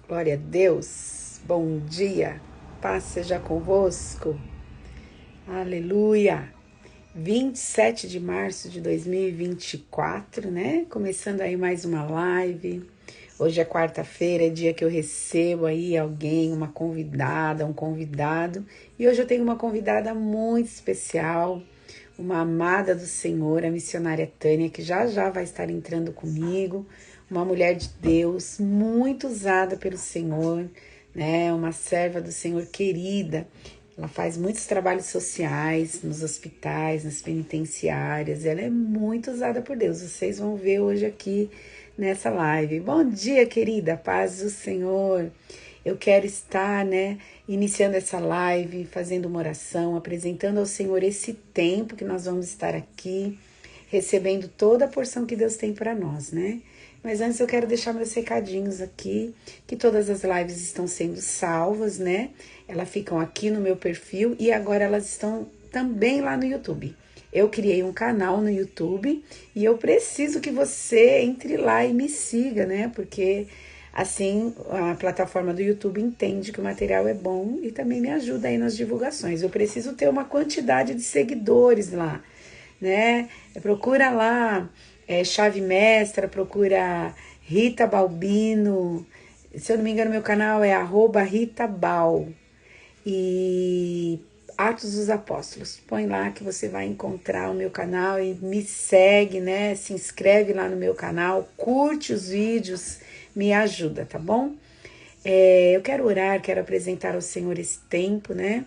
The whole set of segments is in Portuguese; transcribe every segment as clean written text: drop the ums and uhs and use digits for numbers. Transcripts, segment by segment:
Glória a Deus. Bom dia. Paz seja convosco. Aleluia. 27 de março de 2024, né? Começando aí mais uma live. Hoje é quarta-feira, é dia que eu recebo aí alguém, uma convidada, um convidado. E hoje eu tenho uma convidada muito especial, uma amada do Senhor, a missionária Tânia, que já já vai estar entrando comigo. Uma mulher de Deus, muito usada pelo Senhor, né? Uma serva do Senhor querida. Ela faz muitos trabalhos sociais nos hospitais, nas penitenciárias. Ela é muito usada por Deus. Vocês vão ver hoje aqui nessa live. Bom dia, querida. Paz do Senhor. Eu quero estar, né, iniciando essa live, fazendo uma oração, apresentando ao Senhor esse tempo que nós vamos estar aqui, recebendo toda a porção que Deus tem para nós, né? Mas antes eu quero deixar meus recadinhos aqui, que todas as lives estão sendo salvas, né? Elas ficam aqui no meu perfil e agora elas estão também lá no YouTube. Eu criei um canal no YouTube e eu preciso que você entre lá e me siga, né? Porque assim a plataforma do YouTube entende que o material é bom e também me ajuda aí nas divulgações. Eu preciso ter uma quantidade de seguidores lá, né? Procura lá, Chave Mestra, procura Rita Balbino. Se eu não me engano, meu canal é @RitaBal. E Atos dos Apóstolos. Põe lá que você vai encontrar o meu canal e me segue, né? Se inscreve lá no meu canal, curte os vídeos, me ajuda, tá bom? Eu quero orar, quero apresentar ao Senhor esse tempo, né?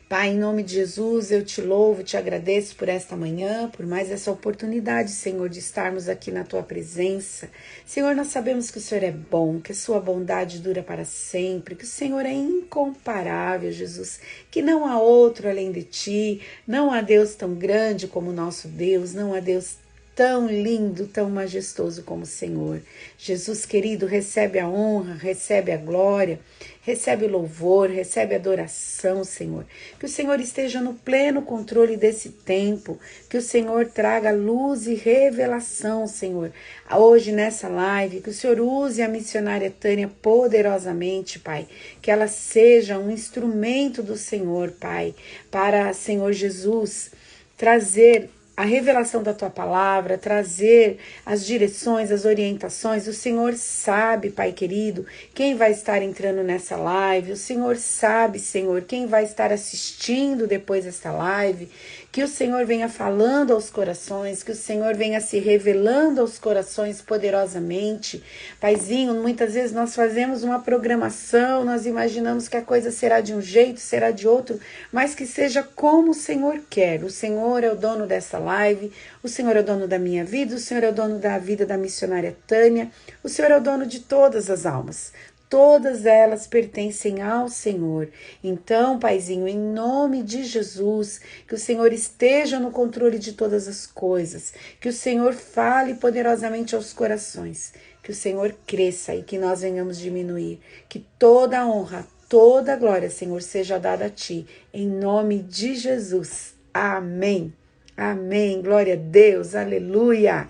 Pai, em nome de Jesus, eu te louvo, te agradeço por esta manhã, por mais essa oportunidade, Senhor, de estarmos aqui na tua presença. Senhor, nós sabemos que o Senhor é bom, que a sua bondade dura para sempre, que o Senhor é incomparável, Jesus, que não há outro além de ti, não há Deus tão grande como o nosso Deus, não há Deus tão lindo, tão majestoso como o Senhor. Jesus querido, recebe a honra, recebe a glória, recebe o louvor, recebe a adoração, Senhor. Que o Senhor esteja no pleno controle desse tempo, que o Senhor traga luz e revelação, Senhor. Hoje nessa live, que o Senhor use a missionária Tânia poderosamente, Pai. Que ela seja um instrumento do Senhor, Pai, para, Senhor Jesus, trazer a revelação da tua palavra, trazer as direções, as orientações. O Senhor sabe, Pai querido, quem vai estar entrando nessa live. O Senhor sabe, Senhor, quem vai estar assistindo depois desta live. Que o Senhor venha falando aos corações, que o Senhor venha se revelando aos corações poderosamente. Paizinho, muitas vezes nós fazemos uma programação, nós imaginamos que a coisa será de um jeito, será de outro, mas que seja como o Senhor quer. O Senhor é o dono dessa live, o Senhor é o dono da minha vida, o Senhor é o dono da vida da missionária Tânia, o Senhor é o dono de todas as almas. Todas elas pertencem ao Senhor. Então, Paizinho, em nome de Jesus, que o Senhor esteja no controle de todas as coisas, que o Senhor fale poderosamente aos corações, que o Senhor cresça e que nós venhamos diminuir, que toda a honra, toda a glória, Senhor, seja dada a Ti, em nome de Jesus. Amém. Amém. Glória a Deus. Aleluia.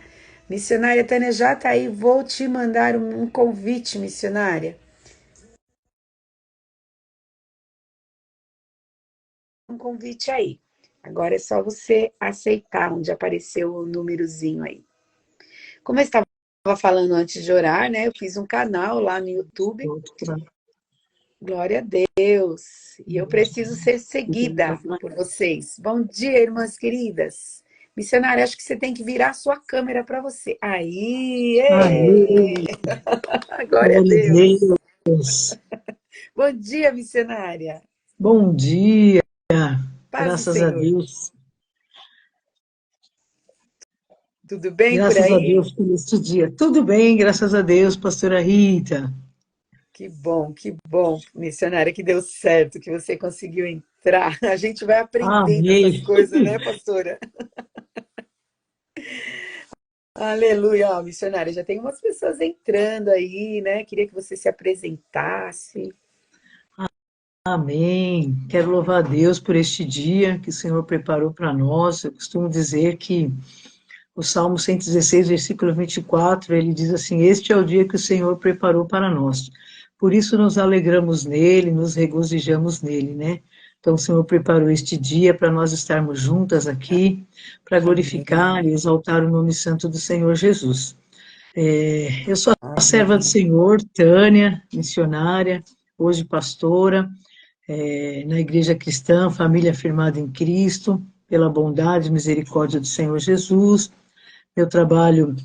Missionária Tânia já está aí. Vou te mandar um convite, missionária. Um convite aí. Agora é só você aceitar onde apareceu o númerozinho aí. Como eu estava falando antes de orar, né? Eu fiz um canal lá no YouTube. Glória a Deus. E eu preciso ser seguida por vocês. Bom dia, irmãs queridas. Missionária, acho que você tem que virar sua câmera para você. Aí, Amém. glória a Glória a Deus. Deus. Bom dia, missionária. Bom dia. Paz do Graças a Senhor. Deus. Tudo bem por Graças a aí? Deus por este dia. Tudo bem, graças a Deus, pastora Rita. Que bom, missionária, que deu certo, que você conseguiu entrar. A gente vai aprendendo essas Amém. coisas, né, pastora? Aleluia, ó, missionária, já tem umas pessoas entrando aí, né? Queria que você se apresentasse. Amém. Quero louvar a Deus por este dia que o Senhor preparou para nós. Eu costumo dizer que O Salmo 116, versículo 24, ele diz assim: Este é o dia que o Senhor preparou para nós. Por isso nos alegramos nele, nos regozijamos nele, né? Então o Senhor preparou este dia para nós estarmos juntas aqui, para glorificar Amém. e exaltar o nome santo do Senhor Jesus. Eu sou a serva do Amém. Senhor, Tânia, missionária, hoje pastora, na Igreja Cristã, Família Firmada em Cristo, pela bondade e misericórdia do Senhor Jesus. Eu trabalho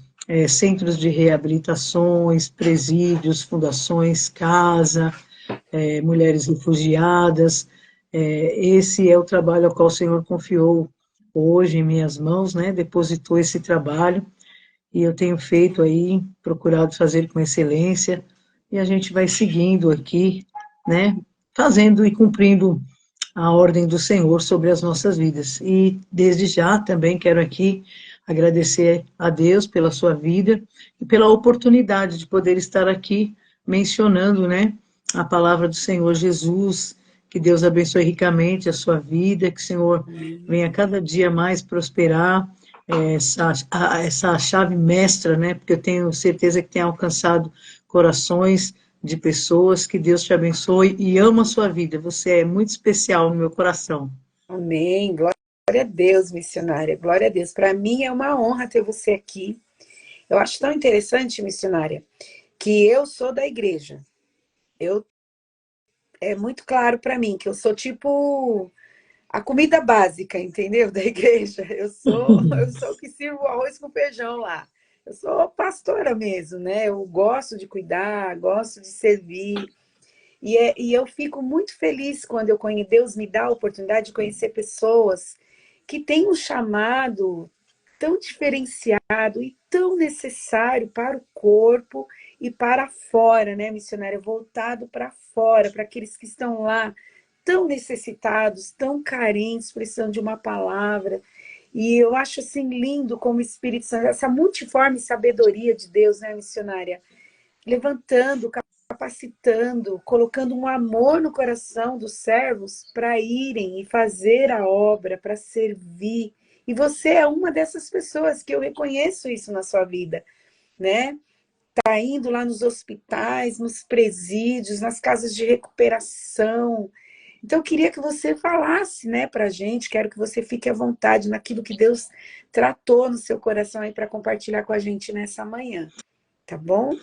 centros de reabilitações, presídios, fundações, casa, mulheres refugiadas. Esse é o trabalho ao qual o Senhor confiou hoje em minhas mãos, né? Depositou esse trabalho e eu tenho feito aí, procurado fazer com excelência, e a gente vai seguindo aqui, né? Fazendo e cumprindo a ordem do Senhor sobre as nossas vidas. E desde já também quero aqui agradecer a Deus pela sua vida e pela oportunidade de poder estar aqui mencionando, né, a palavra do Senhor Jesus. Que Deus abençoe ricamente a sua vida, que o Senhor venha cada dia mais prosperar essa chave mestra, né, porque eu tenho certeza que tem alcançado corações de pessoas. Que Deus te abençoe e amo a sua vida. Você é muito especial no meu coração. Amém. Glória a Deus, missionária. Glória a Deus. Para mim é uma honra ter você aqui. Eu acho tão interessante, missionária, que eu sou da igreja. Eu É muito claro para mim que eu sou tipo a comida básica, entendeu? Da igreja. Eu sou o que sirvo arroz com feijão lá. Eu sou pastora mesmo, né? Eu gosto de cuidar, gosto de servir. E eu fico muito feliz quando Deus me dá a oportunidade de conhecer pessoas que têm um chamado tão diferenciado e tão necessário para o corpo e para fora, né, missionária? Voltado para fora, para aqueles que estão lá tão necessitados, tão carentes, precisando de uma palavra. E eu acho assim lindo como o Espírito Santo, essa multiforme sabedoria de Deus, né, missionária? Levantando, capacitando, colocando um amor no coração dos servos para irem e fazer a obra, para servir. E você é uma dessas pessoas que eu reconheço isso na sua vida, né? Tá indo lá nos hospitais, nos presídios, nas casas de recuperação. Então, eu queria que você falasse, né, para a gente. Quero que você fique à vontade naquilo que Deus tratou no seu coração aí para compartilhar com a gente nessa manhã, tá bom?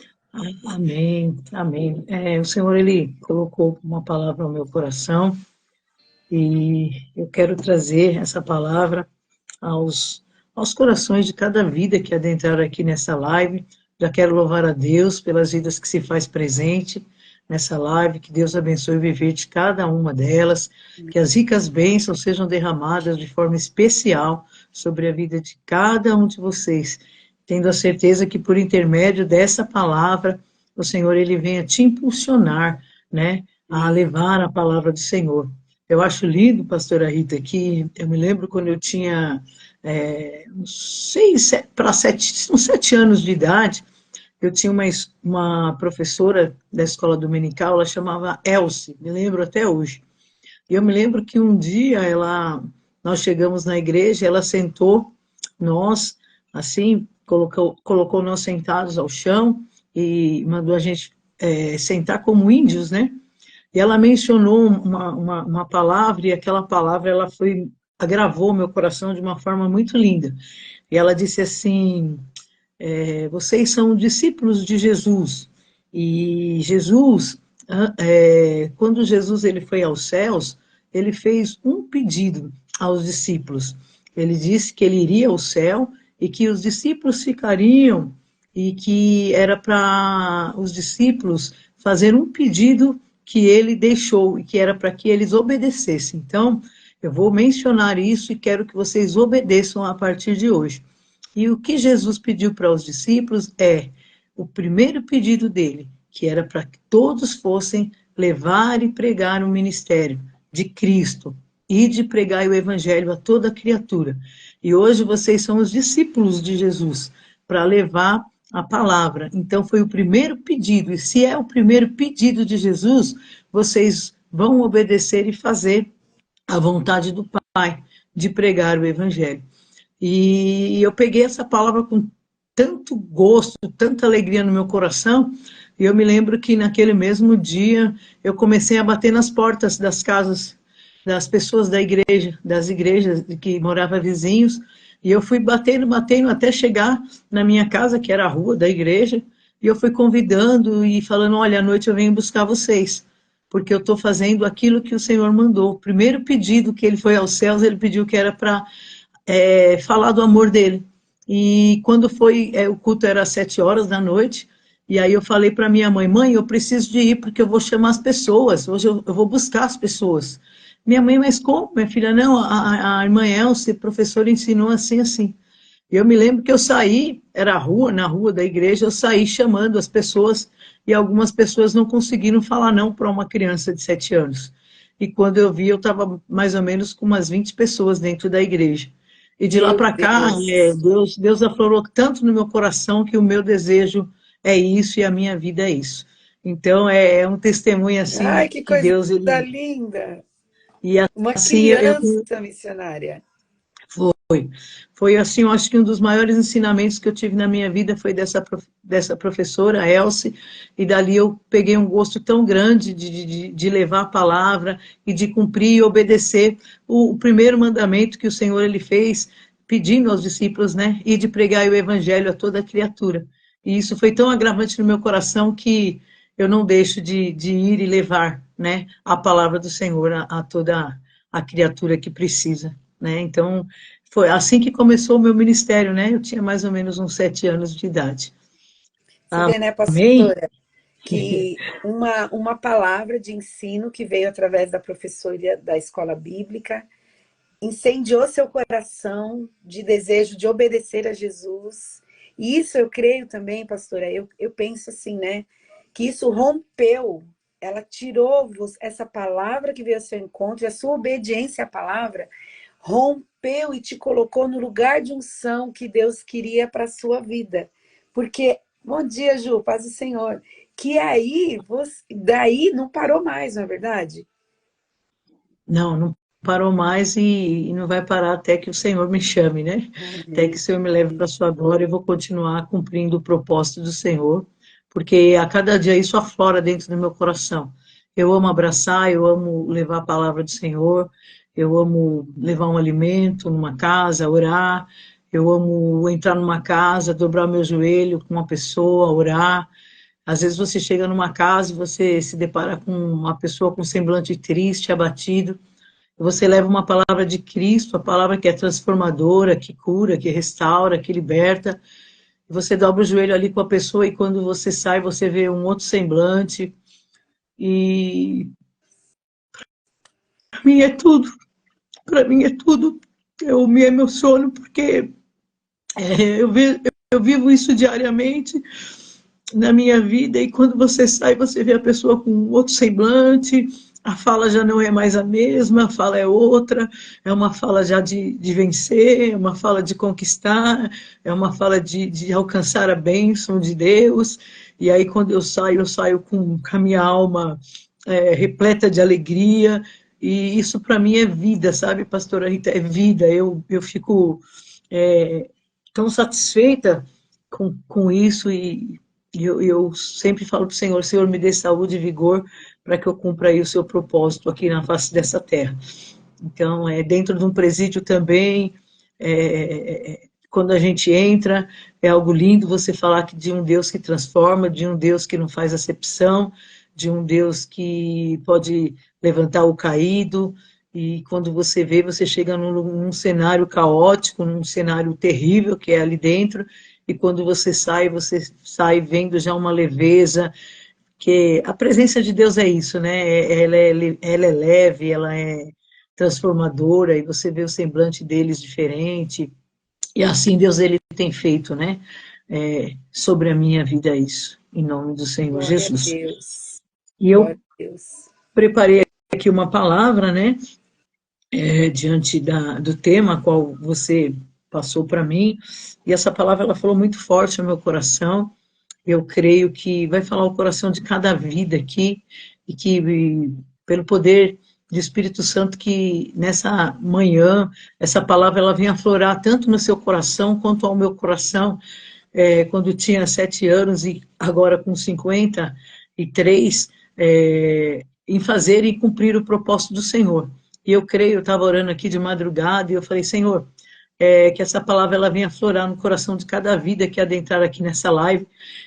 Amém, amém. O Senhor, Ele colocou uma palavra no meu coração e eu quero trazer essa palavra aos corações de cada vida que adentraram aqui nessa live. Já quero louvar a Deus pelas vidas que se faz presente nessa live, que Deus abençoe o viver de cada uma delas, que as ricas bênçãos sejam derramadas de forma especial sobre a vida de cada um de vocês, tendo a certeza que por intermédio dessa palavra, o Senhor, Ele venha te impulsionar, né, a levar a palavra do Senhor. Eu acho lindo, pastora Rita, que eu me lembro quando eu tinha uns 7 anos de idade. Eu tinha uma professora da escola dominical, ela chamava Elce, me lembro até hoje. E eu me lembro que um dia nós chegamos na igreja, ela sentou nós, assim, colocou nós sentados ao chão e mandou a gente sentar como índios, né? E ela mencionou uma palavra, e aquela palavra agravou meu coração de uma forma muito linda. E ela disse assim: vocês são discípulos de Jesus. E Jesus, quando Jesus ele foi aos céus, ele fez um pedido aos discípulos. Ele disse que ele iria ao céu e que os discípulos ficariam, e que era para os discípulos fazer um pedido que ele deixou, e que era para que eles obedecessem. Então, eu vou mencionar isso e quero que vocês obedeçam a partir de hoje. E o que Jesus pediu para os discípulos o primeiro pedido dele, que era para que todos fossem levar e pregar o ministério de Cristo e de pregar o evangelho a toda criatura. E hoje vocês são os discípulos de Jesus para levar a palavra. Então foi o primeiro pedido, e se é o primeiro pedido de Jesus, vocês vão obedecer e fazer a vontade do Pai de pregar o evangelho. E eu peguei essa palavra com tanto gosto, tanta alegria no meu coração, e eu me lembro que naquele mesmo dia eu comecei a bater nas portas das casas das pessoas da igreja, das igrejas que moravam vizinhos, e eu fui batendo, batendo até chegar na minha casa, que era a rua da igreja, e eu fui convidando e falando, olha, à noite eu venho buscar vocês, porque eu estou fazendo aquilo que o Senhor mandou. O primeiro pedido que ele foi aos céus, ele pediu que era para falar do amor dele. E quando foi, o culto era às 7 horas da noite, e aí eu falei para minha mãe, mãe, eu preciso de ir porque eu vou chamar as pessoas, hoje eu vou buscar as pessoas. Minha mãe, mas como, minha filha? Não, a irmã Elce, professora, ensinou assim, assim. Eu me lembro que eu saí, era a rua, na rua da igreja, eu saí chamando as pessoas, e algumas pessoas não conseguiram falar não para uma criança de 7 anos. E quando eu vi, eu estava mais ou menos com umas 20 pessoas dentro da igreja. E de lá Meu para cá, Deus. Deus aflorou tanto no meu coração que o meu desejo é isso e a minha vida é isso. Então, é um testemunho Ai, assim que que coisa Deus, ele... linda! E Uma assim, criança missionária. foi assim, eu acho que um dos maiores ensinamentos que eu tive na minha vida foi dessa professora, a Elce, e dali eu peguei um gosto tão grande de levar a palavra e de cumprir e obedecer o primeiro mandamento que o Senhor ele fez, pedindo aos discípulos, né, e de pregar o evangelho a toda criatura. E isso foi tão agravante no meu coração que eu não deixo de ir e levar, né, a palavra do Senhor a toda a criatura que precisa, né, então foi assim que começou o meu ministério, né? Eu tinha mais ou menos uns 7 anos de idade. Você vê, né, Amém? pastora, que uma palavra de ensino que veio através da professora da escola bíblica incendiou seu coração de desejo de obedecer a Jesus. E isso eu creio também, pastora, eu penso assim, né? Que isso rompeu, ela tirou essa palavra que veio ao seu encontro, e a sua obediência à palavra rompeu e te colocou no lugar de unção que Deus queria para a sua vida. Porque, bom dia, Ju, paz do Senhor. Que aí, daí não parou mais, não é verdade? Não, não parou mais e não vai parar até que o Senhor me chame, né? Até que o Amém. Senhor me leve para a sua glória e vou continuar cumprindo o propósito do Senhor, porque a cada dia isso aflora dentro do meu coração. Eu amo abraçar, eu amo levar a palavra do Senhor, eu amo levar um alimento numa casa, orar, eu amo entrar numa casa, dobrar meu joelho com uma pessoa, orar. Às vezes você chega numa casa e você se depara com uma pessoa com semblante triste, abatido. Você leva uma palavra de Cristo, a palavra que é transformadora, que cura, que restaura, que liberta. Você dobra o joelho ali com a pessoa e quando você sai, você vê um outro semblante. E para mim é tudo. Para mim é tudo. Eu me emociono porque eu vivo isso diariamente na minha vida, e quando você sai, você vê a pessoa com outro semblante, a fala já não é mais a mesma, a fala é outra, é uma fala já de vencer, é uma fala de conquistar, é uma fala de alcançar a bênção de Deus, e aí quando eu saio com a minha alma repleta de alegria, e isso para mim é vida, sabe, pastora Rita, é vida, eu fico tão satisfeita com isso, e eu sempre falo para o Senhor, Senhor, me dê saúde e vigor para que eu cumpra aí o seu propósito aqui na face dessa terra. Então, dentro de um presídio também, quando a gente entra, é algo lindo você falar de um Deus que transforma, de um Deus que não faz acepção, de um Deus que pode levantar o caído, e quando você vê, você chega num cenário caótico, num cenário terrível que é ali dentro, e quando você sai vendo já uma leveza, que a presença de Deus é isso, né? Ela é leve, ela é transformadora, e você vê o semblante deles diferente, e assim Deus ele tem feito, né? Sobre a minha vida isso, em nome do Senhor Glória a Jesus. Deus. E Glória eu a Deus. preparei aqui uma palavra, né? Diante do tema qual você passou para mim, e essa palavra ela falou muito forte no meu coração. Eu creio que vai falar o coração de cada vida aqui, e que pelo poder de Espírito Santo que nessa manhã, essa palavra ela vem aflorar tanto no seu coração quanto ao meu coração, quando tinha 7 anos e agora com 53, em fazer e cumprir o propósito do Senhor. E eu creio, eu estava orando aqui de madrugada e eu falei, Senhor, que essa palavra ela venha aflorar no coração de cada vida que adentrar aqui nessa live,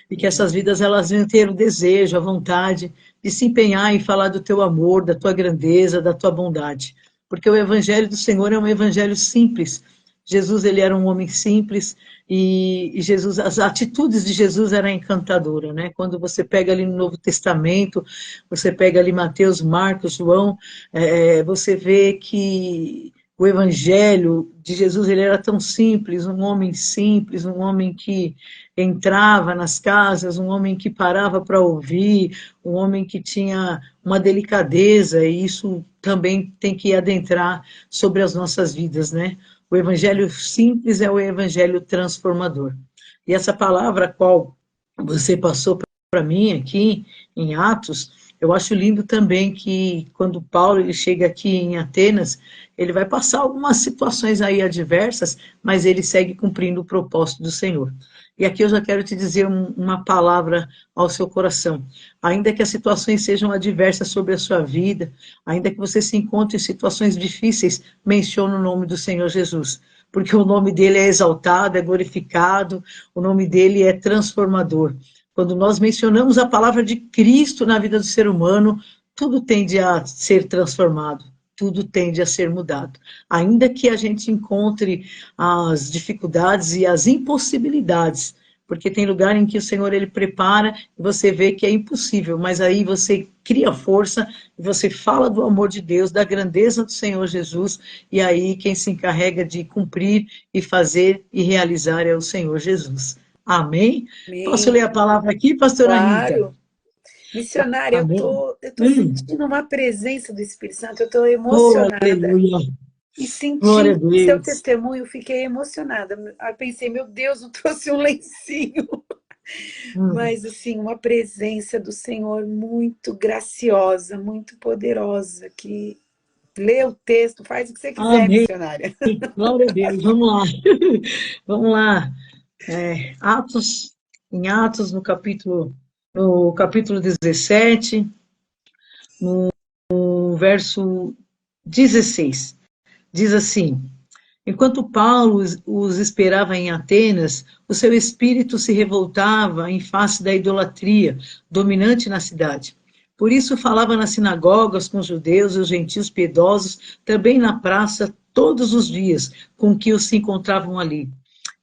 e que essas vidas elas venham ter o desejo, a vontade de se empenhar em falar do teu amor, da tua grandeza, da tua bondade. Porque o evangelho do Senhor é um evangelho simples. Jesus, ele era um homem simples, e Jesus, as atitudes de Jesus eram encantadoras, né? Quando você pega ali no Novo Testamento, você pega ali Mateus, Marcos, João, você vê que o evangelho de Jesus, ele era tão simples, um homem que entrava nas casas, um homem que parava para ouvir, um homem que tinha uma delicadeza, e isso também tem que adentrar sobre as nossas vidas, né? O evangelho simples é o evangelho transformador. E essa palavra a qual você passou para mim aqui em Atos, eu acho lindo também que quando Paulo ele chega aqui em Atenas, ele vai passar algumas situações aí adversas, mas ele segue cumprindo o propósito do Senhor. E aqui eu já quero te dizer uma palavra ao seu coração. Ainda que as situações sejam adversas sobre a sua vida, ainda que você se encontre em situações difíceis, mencione o nome do Senhor Jesus, porque o nome dele é exaltado, é glorificado, o nome dele é transformador. Quando nós mencionamos a palavra de Cristo na vida do ser humano, tudo tende a ser transformado, tudo tende a ser mudado. Ainda que a gente encontre as dificuldades e as impossibilidades, porque tem lugar em que o Senhor ele prepara e você vê que é impossível, mas aí você cria força e você fala do amor de Deus, da grandeza do Senhor Jesus, e aí quem se encarrega de cumprir e fazer e realizar é o Senhor Jesus. Amém? Posso ler Amém. a palavra aqui, pastora Rita? Claro. Missionária, Amém? eu tô sentindo uma presença do Espírito Santo, eu tô Oh, emocionada. aleluia. E Glória a sentindo o seu Deus. testemunho, fiquei emocionada. Aí pensei, meu Deus, não trouxe um lencinho. Hum. Mas, assim, uma presença do Senhor muito graciosa, muito poderosa, que lê o texto, faz o que você quiser, Amém. missionária. Glória a Deus. Vamos lá. Vamos lá. Atos, em Atos, no capítulo 17, no verso 16, diz assim: enquanto Paulo os esperava em Atenas, o seu espírito se revoltava em face da idolatria dominante na cidade. Por isso falava nas sinagogas com os judeus e os gentios piedosos, também na praça, todos os dias, com que os se encontravam ali.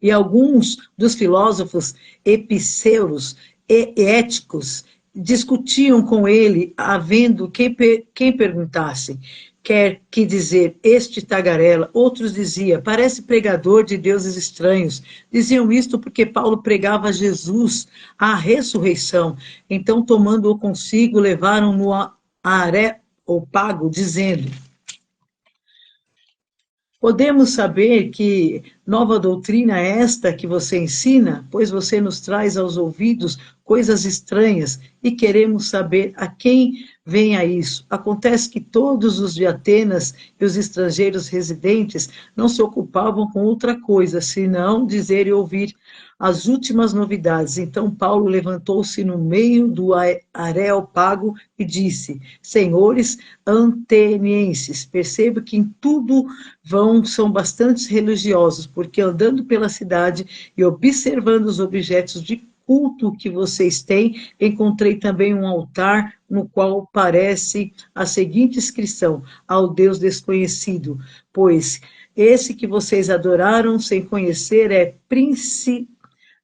E alguns dos filósofos epiceuros e éticos discutiam com ele, havendo quem perguntasse: quer que dizer este tagarela? Outros diziam: parece pregador de deuses estranhos. Diziam isto porque Paulo pregava Jesus, a ressurreição. Então, tomando-o consigo, levaram-no a Areópago, dizendo: podemos saber que nova doutrina é esta que você ensina, pois você nos traz aos ouvidos coisas estranhas e queremos saber a quem vem a isso. Acontece que todos os de Atenas e os estrangeiros residentes não se ocupavam com outra coisa, senão dizer e ouvir as últimas novidades. Então Paulo levantou-se no meio do Areópago e disse: senhores atenienses, percebo que em tudo são bastante religiosos, porque andando pela cidade e observando os objetos de culto que vocês têm, encontrei também um altar no qual parece a seguinte inscrição: ao Deus desconhecido, pois esse que vocês adoraram sem conhecer é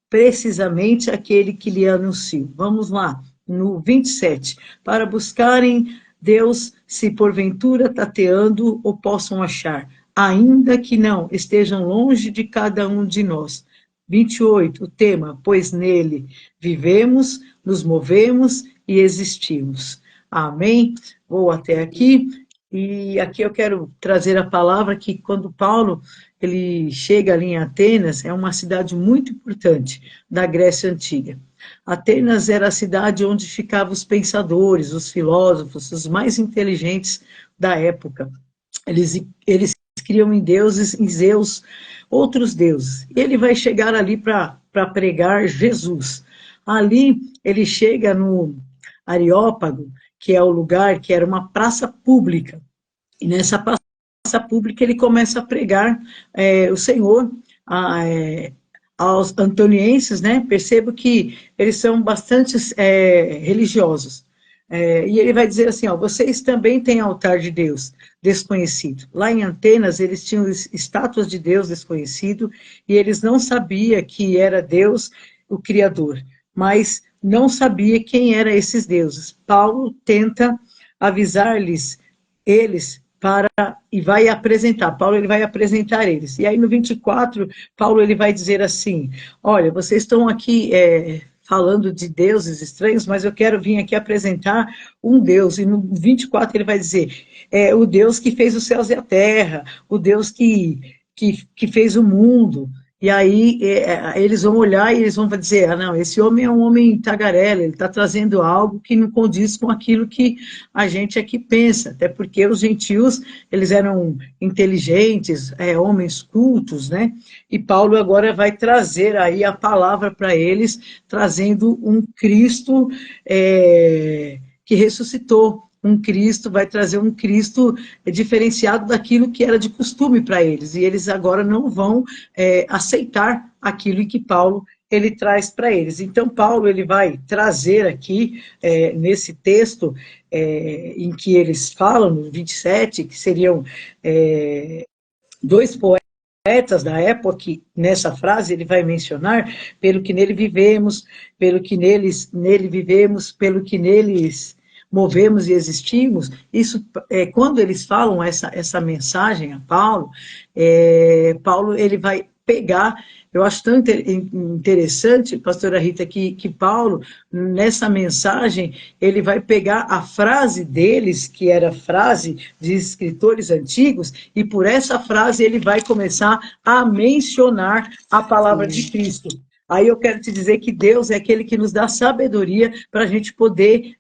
precisamente aquele que lhe anuncio. Vamos lá, no 27. Para buscarem Deus, se porventura tateando o possam achar, ainda que não estejam longe de cada um de nós. 28, o tema: pois nele vivemos, nos movemos e existimos. Amém? Vou até aqui. E aqui eu quero trazer a palavra que quando Paulo ele chega ali em Atenas, é uma cidade muito importante da Grécia Antiga. Atenas era a cidade onde ficavam os pensadores, os filósofos, os mais inteligentes da época. Eles criam em deuses, em Zeus, outros deuses. E ele vai chegar ali para pregar Jesus. Ali ele chega no Areópago, que é o lugar que era uma praça pública. E nessa praça pública ele começa a pregar o Senhor aos antonienses, né? Percebo que eles são bastante religiosos. E ele vai dizer assim, ó, vocês também têm altar de Deus desconhecido. Lá em Atenas, eles tinham estátuas de Deus desconhecido, e eles não sabiam que era Deus o Criador, mas não sabia quem eram esses deuses. Paulo tenta avisar-lhes, eles, e vai apresentar, Paulo ele vai apresentar eles. E aí no 24, Paulo ele vai dizer assim, olha, vocês estão aqui falando de deuses estranhos, mas eu quero vir aqui apresentar um Deus. E no 24 ele vai dizer, o Deus que fez os céus e a terra, o Deus que fez o mundo. E aí eles vão olhar e eles vão dizer, não, esse homem é um homem tagarela, ele está trazendo algo que não condiz com aquilo que a gente aqui pensa, até porque os gentios, eles eram inteligentes, homens cultos, né? E Paulo agora vai trazer aí a palavra para eles, trazendo um Cristo que ressuscitou, um Cristo, vai trazer um Cristo diferenciado daquilo que era de costume para eles, e eles agora não vão aceitar aquilo que Paulo ele traz para eles. Então, Paulo ele vai trazer aqui, nesse texto, em que eles falam, no 27, que seriam dois poetas da época, que nessa frase ele vai mencionar, pelo que nele vivemos, pelo que nele vivemos, pelo que neles movemos e existimos. Isso, quando eles falam essa mensagem a Paulo, Paulo ele vai pegar, eu acho tão interessante, pastora Rita, que Paulo, nessa mensagem, ele vai pegar a frase deles, que era frase de escritores antigos, e por essa frase ele vai começar a mencionar a palavra de Cristo. Aí eu quero te dizer que Deus é aquele que nos dá sabedoria para a gente poder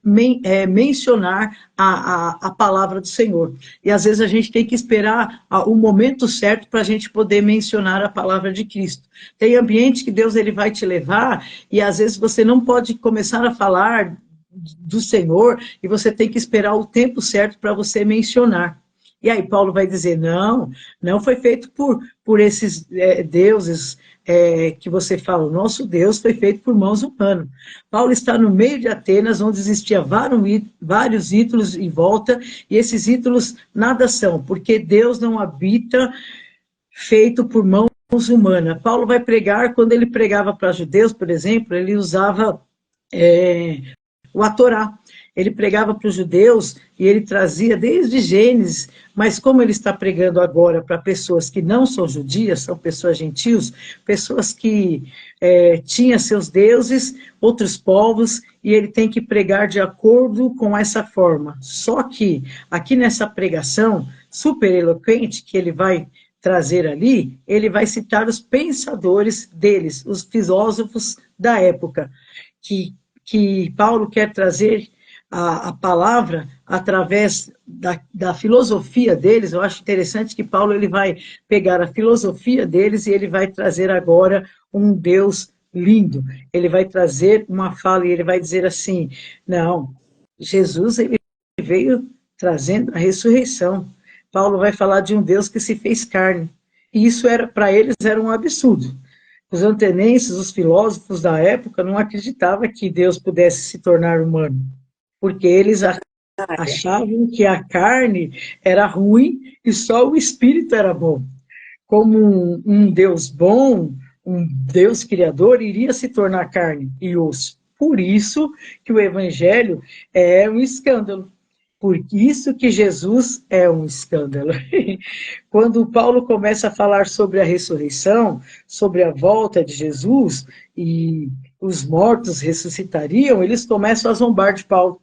mencionar a palavra do Senhor. E às vezes a gente tem que esperar o momento certo para a gente poder mencionar a palavra de Cristo. Tem ambiente que Deus ele vai te levar e às vezes você não pode começar a falar do Senhor e você tem que esperar o tempo certo para você mencionar. E aí Paulo vai dizer, não foi feito por esses deuses que você fala, o nosso Deus foi feito por mãos humanas. Paulo está no meio de Atenas, onde existiam vários ídolos em volta, e esses ídolos nada são, porque Deus não habita feito por mãos humanas. Paulo vai pregar, quando ele pregava para judeus, por exemplo, ele usava a Torá. Ele pregava para os judeus e ele trazia desde Gênesis, mas como ele está pregando agora para pessoas que não são judias, são pessoas gentios, pessoas que tinham seus deuses, outros povos, e ele tem que pregar de acordo com essa forma. Só que aqui nessa pregação super eloquente que ele vai trazer ali, ele vai citar os pensadores deles, os filósofos da época, que Paulo quer trazer a palavra através da filosofia deles. Eu acho interessante que Paulo ele vai pegar a filosofia deles e ele vai trazer agora um Deus lindo. Ele vai trazer uma fala e ele vai dizer assim, não, Jesus ele veio trazendo a ressurreição. Paulo vai falar de um Deus que se fez carne. E isso para eles era um absurdo. Os atenienses, os filósofos da época, não acreditavam que Deus pudesse se tornar humano, porque eles achavam que a carne era ruim e só o espírito era bom. Como um Deus bom, um Deus criador, iria se tornar carne e osso. Por isso que o evangelho é um escândalo. Por isso que Jesus é um escândalo. Quando Paulo começa a falar sobre a ressurreição, sobre a volta de Jesus, e os mortos ressuscitariam, eles começam a zombar de Paulo.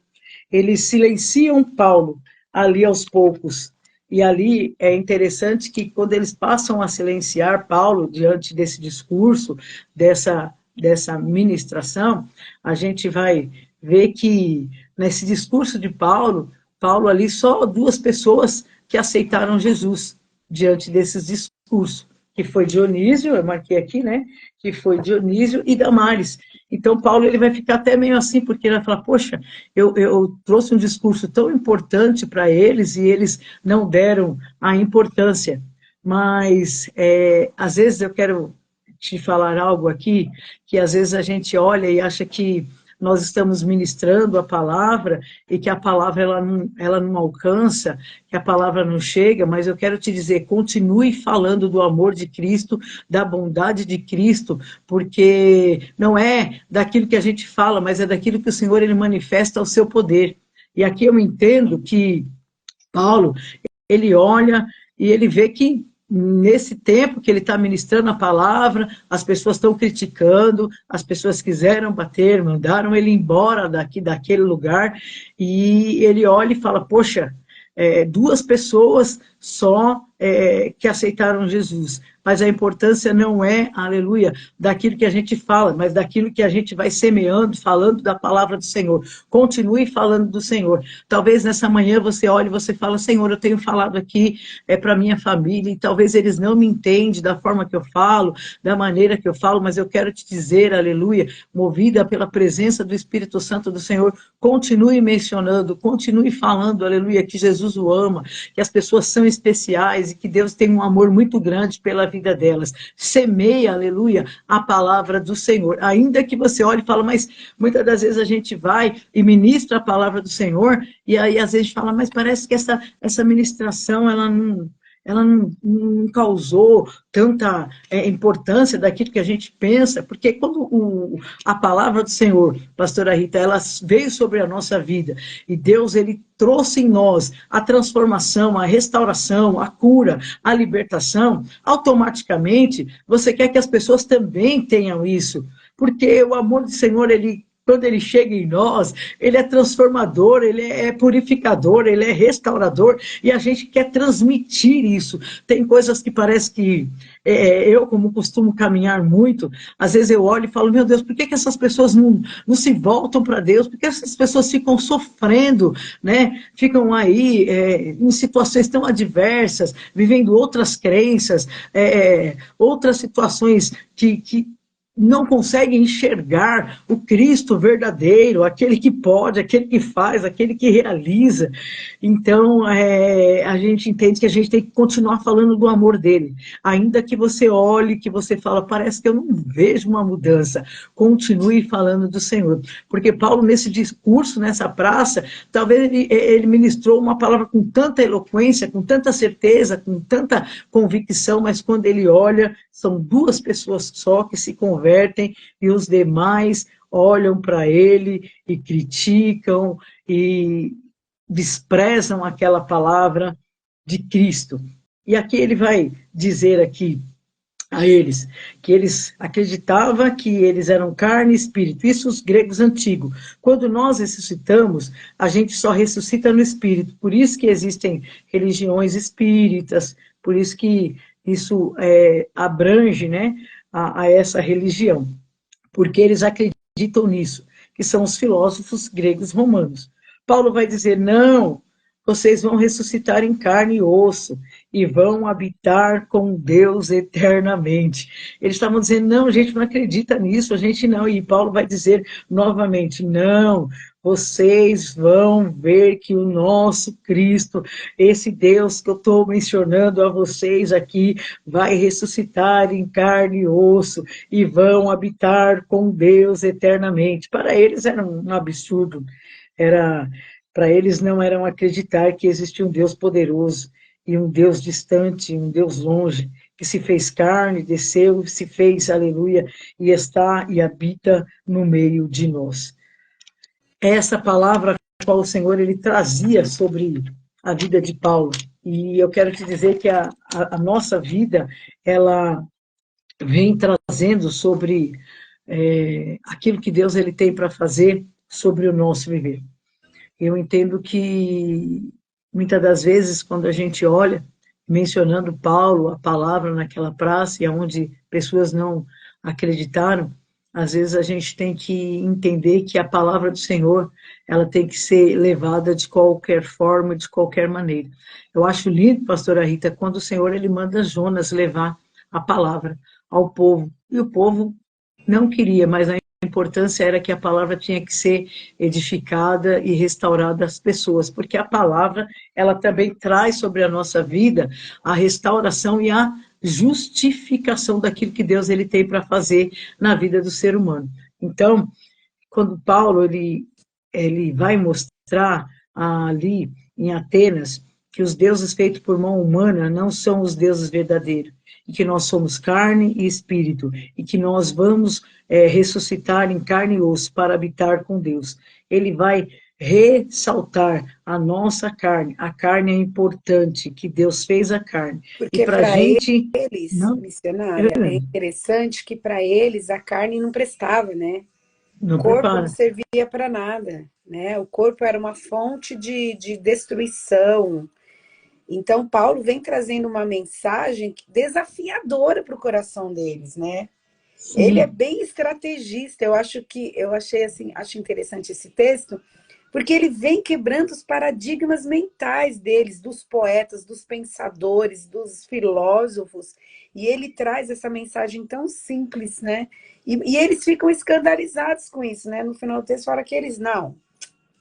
Eles silenciam Paulo ali aos poucos. E ali é interessante que quando eles passam a silenciar Paulo diante desse discurso, dessa ministração, a gente vai ver que nesse discurso de Paulo, Paulo ali, só 2 pessoas que aceitaram Jesus diante desses discursos, que foi Dionísio, eu marquei aqui, né? Que foi Dionísio e Damares. Então, Paulo ele vai ficar até meio assim, porque ele vai falar, poxa, eu trouxe um discurso tão importante para eles e eles não deram a importância. Mas, às vezes, eu quero te falar algo aqui, que às vezes a gente olha e acha que nós estamos ministrando a palavra e que a palavra ela não alcança, que a palavra não chega, mas eu quero te dizer, continue falando do amor de Cristo, da bondade de Cristo, porque não é daquilo que a gente fala, mas é daquilo que o Senhor ele manifesta o seu poder. E aqui eu entendo que Paulo, ele olha e ele vê que nesse tempo que ele está ministrando a palavra, as pessoas estão criticando, as pessoas quiseram bater, mandaram ele embora daquele lugar, e ele olha e fala, poxa, 2 pessoas só que aceitaram Jesus. Mas a importância não é, aleluia, daquilo que a gente fala, mas daquilo que a gente vai semeando, falando da palavra do Senhor. Continue falando do Senhor. Talvez nessa manhã você olhe e você fala, Senhor, eu tenho falado aqui para minha família, e talvez eles não me entendem da forma que eu falo, da maneira que eu falo, mas eu quero te dizer, aleluia, movida pela presença do Espírito Santo do Senhor, continue mencionando, continue falando, aleluia, que Jesus o ama, que as pessoas são especiais e que Deus tem um amor muito grande pela vida delas. Semeia, aleluia, a palavra do Senhor. Ainda que você olhe e fala, mas muitas das vezes a gente vai e ministra a palavra do Senhor, e aí às vezes fala, mas parece que essa ministração, ela não causou tanta importância daquilo que a gente pensa, porque quando a palavra do Senhor, pastora Rita, ela veio sobre a nossa vida, e Deus, ele trouxe em nós a transformação, a restauração, a cura, a libertação, automaticamente, você quer que as pessoas também tenham isso, porque o amor do Senhor, quando ele chega em nós, ele é transformador, ele é purificador, ele é restaurador, e a gente quer transmitir isso. Tem coisas que parece que eu, como costumo caminhar muito, às vezes eu olho e falo, meu Deus, por que essas pessoas não se voltam para Deus? Por que essas pessoas ficam sofrendo, né? Ficam aí em situações tão adversas, vivendo outras crenças, outras situações que não conseguem enxergar o Cristo verdadeiro, aquele que pode, aquele que faz, aquele que realiza. Então, a gente entende que a gente tem que continuar falando do amor dele. Ainda que você olhe, que você fala, parece que eu não vejo uma mudança. Continue falando do Senhor. Porque Paulo, nesse discurso, nessa praça, talvez ele ministrou uma palavra com tanta eloquência, com tanta certeza, com tanta convicção, mas quando ele olha, são 2 pessoas só que se convertem e os demais olham para ele e criticam e desprezam aquela palavra de Cristo. E aqui ele vai dizer aqui a eles, que eles acreditavam que eles eram carne e espírito, isso os gregos antigos. Quando nós ressuscitamos, a gente só ressuscita no espírito, por isso que existem religiões espíritas, por isso que isso abrange, né, a essa religião, porque eles acreditam nisso, que são os filósofos gregos romanos. Paulo vai dizer, não, vocês vão ressuscitar em carne e osso, e vão habitar com Deus eternamente. Eles estavam dizendo, não, a gente não acredita nisso, a gente não. E Paulo vai dizer novamente, não, vocês vão ver que o nosso Cristo, esse Deus que eu estou mencionando a vocês aqui, vai ressuscitar em carne e osso, e vão habitar com Deus eternamente. Para eles era um absurdo, para eles não eram acreditar que existia um Deus poderoso, e um Deus distante, um Deus longe, que se fez carne, desceu, se fez, aleluia, e está e habita no meio de nós. Essa palavra a qual o Senhor ele trazia sobre a vida de Paulo, e eu quero te dizer que a nossa vida, ela vem trazendo sobre aquilo que Deus ele tem para fazer sobre o nosso viver. Eu entendo que muitas das vezes, quando a gente olha, mencionando Paulo, a palavra naquela praça, e onde pessoas não acreditaram, Às vezes a gente tem que entender que a palavra do Senhor, ela tem que ser levada de qualquer forma, de qualquer maneira. Eu acho lindo, pastora Rita, quando o Senhor ele manda Jonas levar a palavra ao povo. E o povo não queria, mas a importância era que a palavra tinha que ser edificada e restaurada às pessoas, porque a palavra, ela também traz sobre a nossa vida a restauração e a justificação daquilo que Deus ele tem para fazer na vida do ser humano. Então, quando Paulo ele vai mostrar ali em Atenas que os deuses feitos por mão humana não são os deuses verdadeiros, e que nós somos carne e espírito, e que nós vamos ressuscitar em carne e osso para habitar com Deus. Ele vai ressaltar a nossa carne. A carne é importante, que Deus fez a carne. E Porque para a para gente... eles, Não, missionária, é interessante que para eles a carne não prestava, né? O não corpo não prepara. servia para nada, né? O corpo era uma fonte de destruição. Então, Paulo vem trazendo uma mensagem desafiadora para o coração deles, né? Ele é Sim, bem estrategista. Eu achei assim, acho interessante esse texto, porque ele vem quebrando os paradigmas mentais deles, dos poetas, dos pensadores, dos filósofos, e ele traz essa mensagem tão simples, né? E eles ficam escandalizados com isso, né? No final do texto fala que eles não,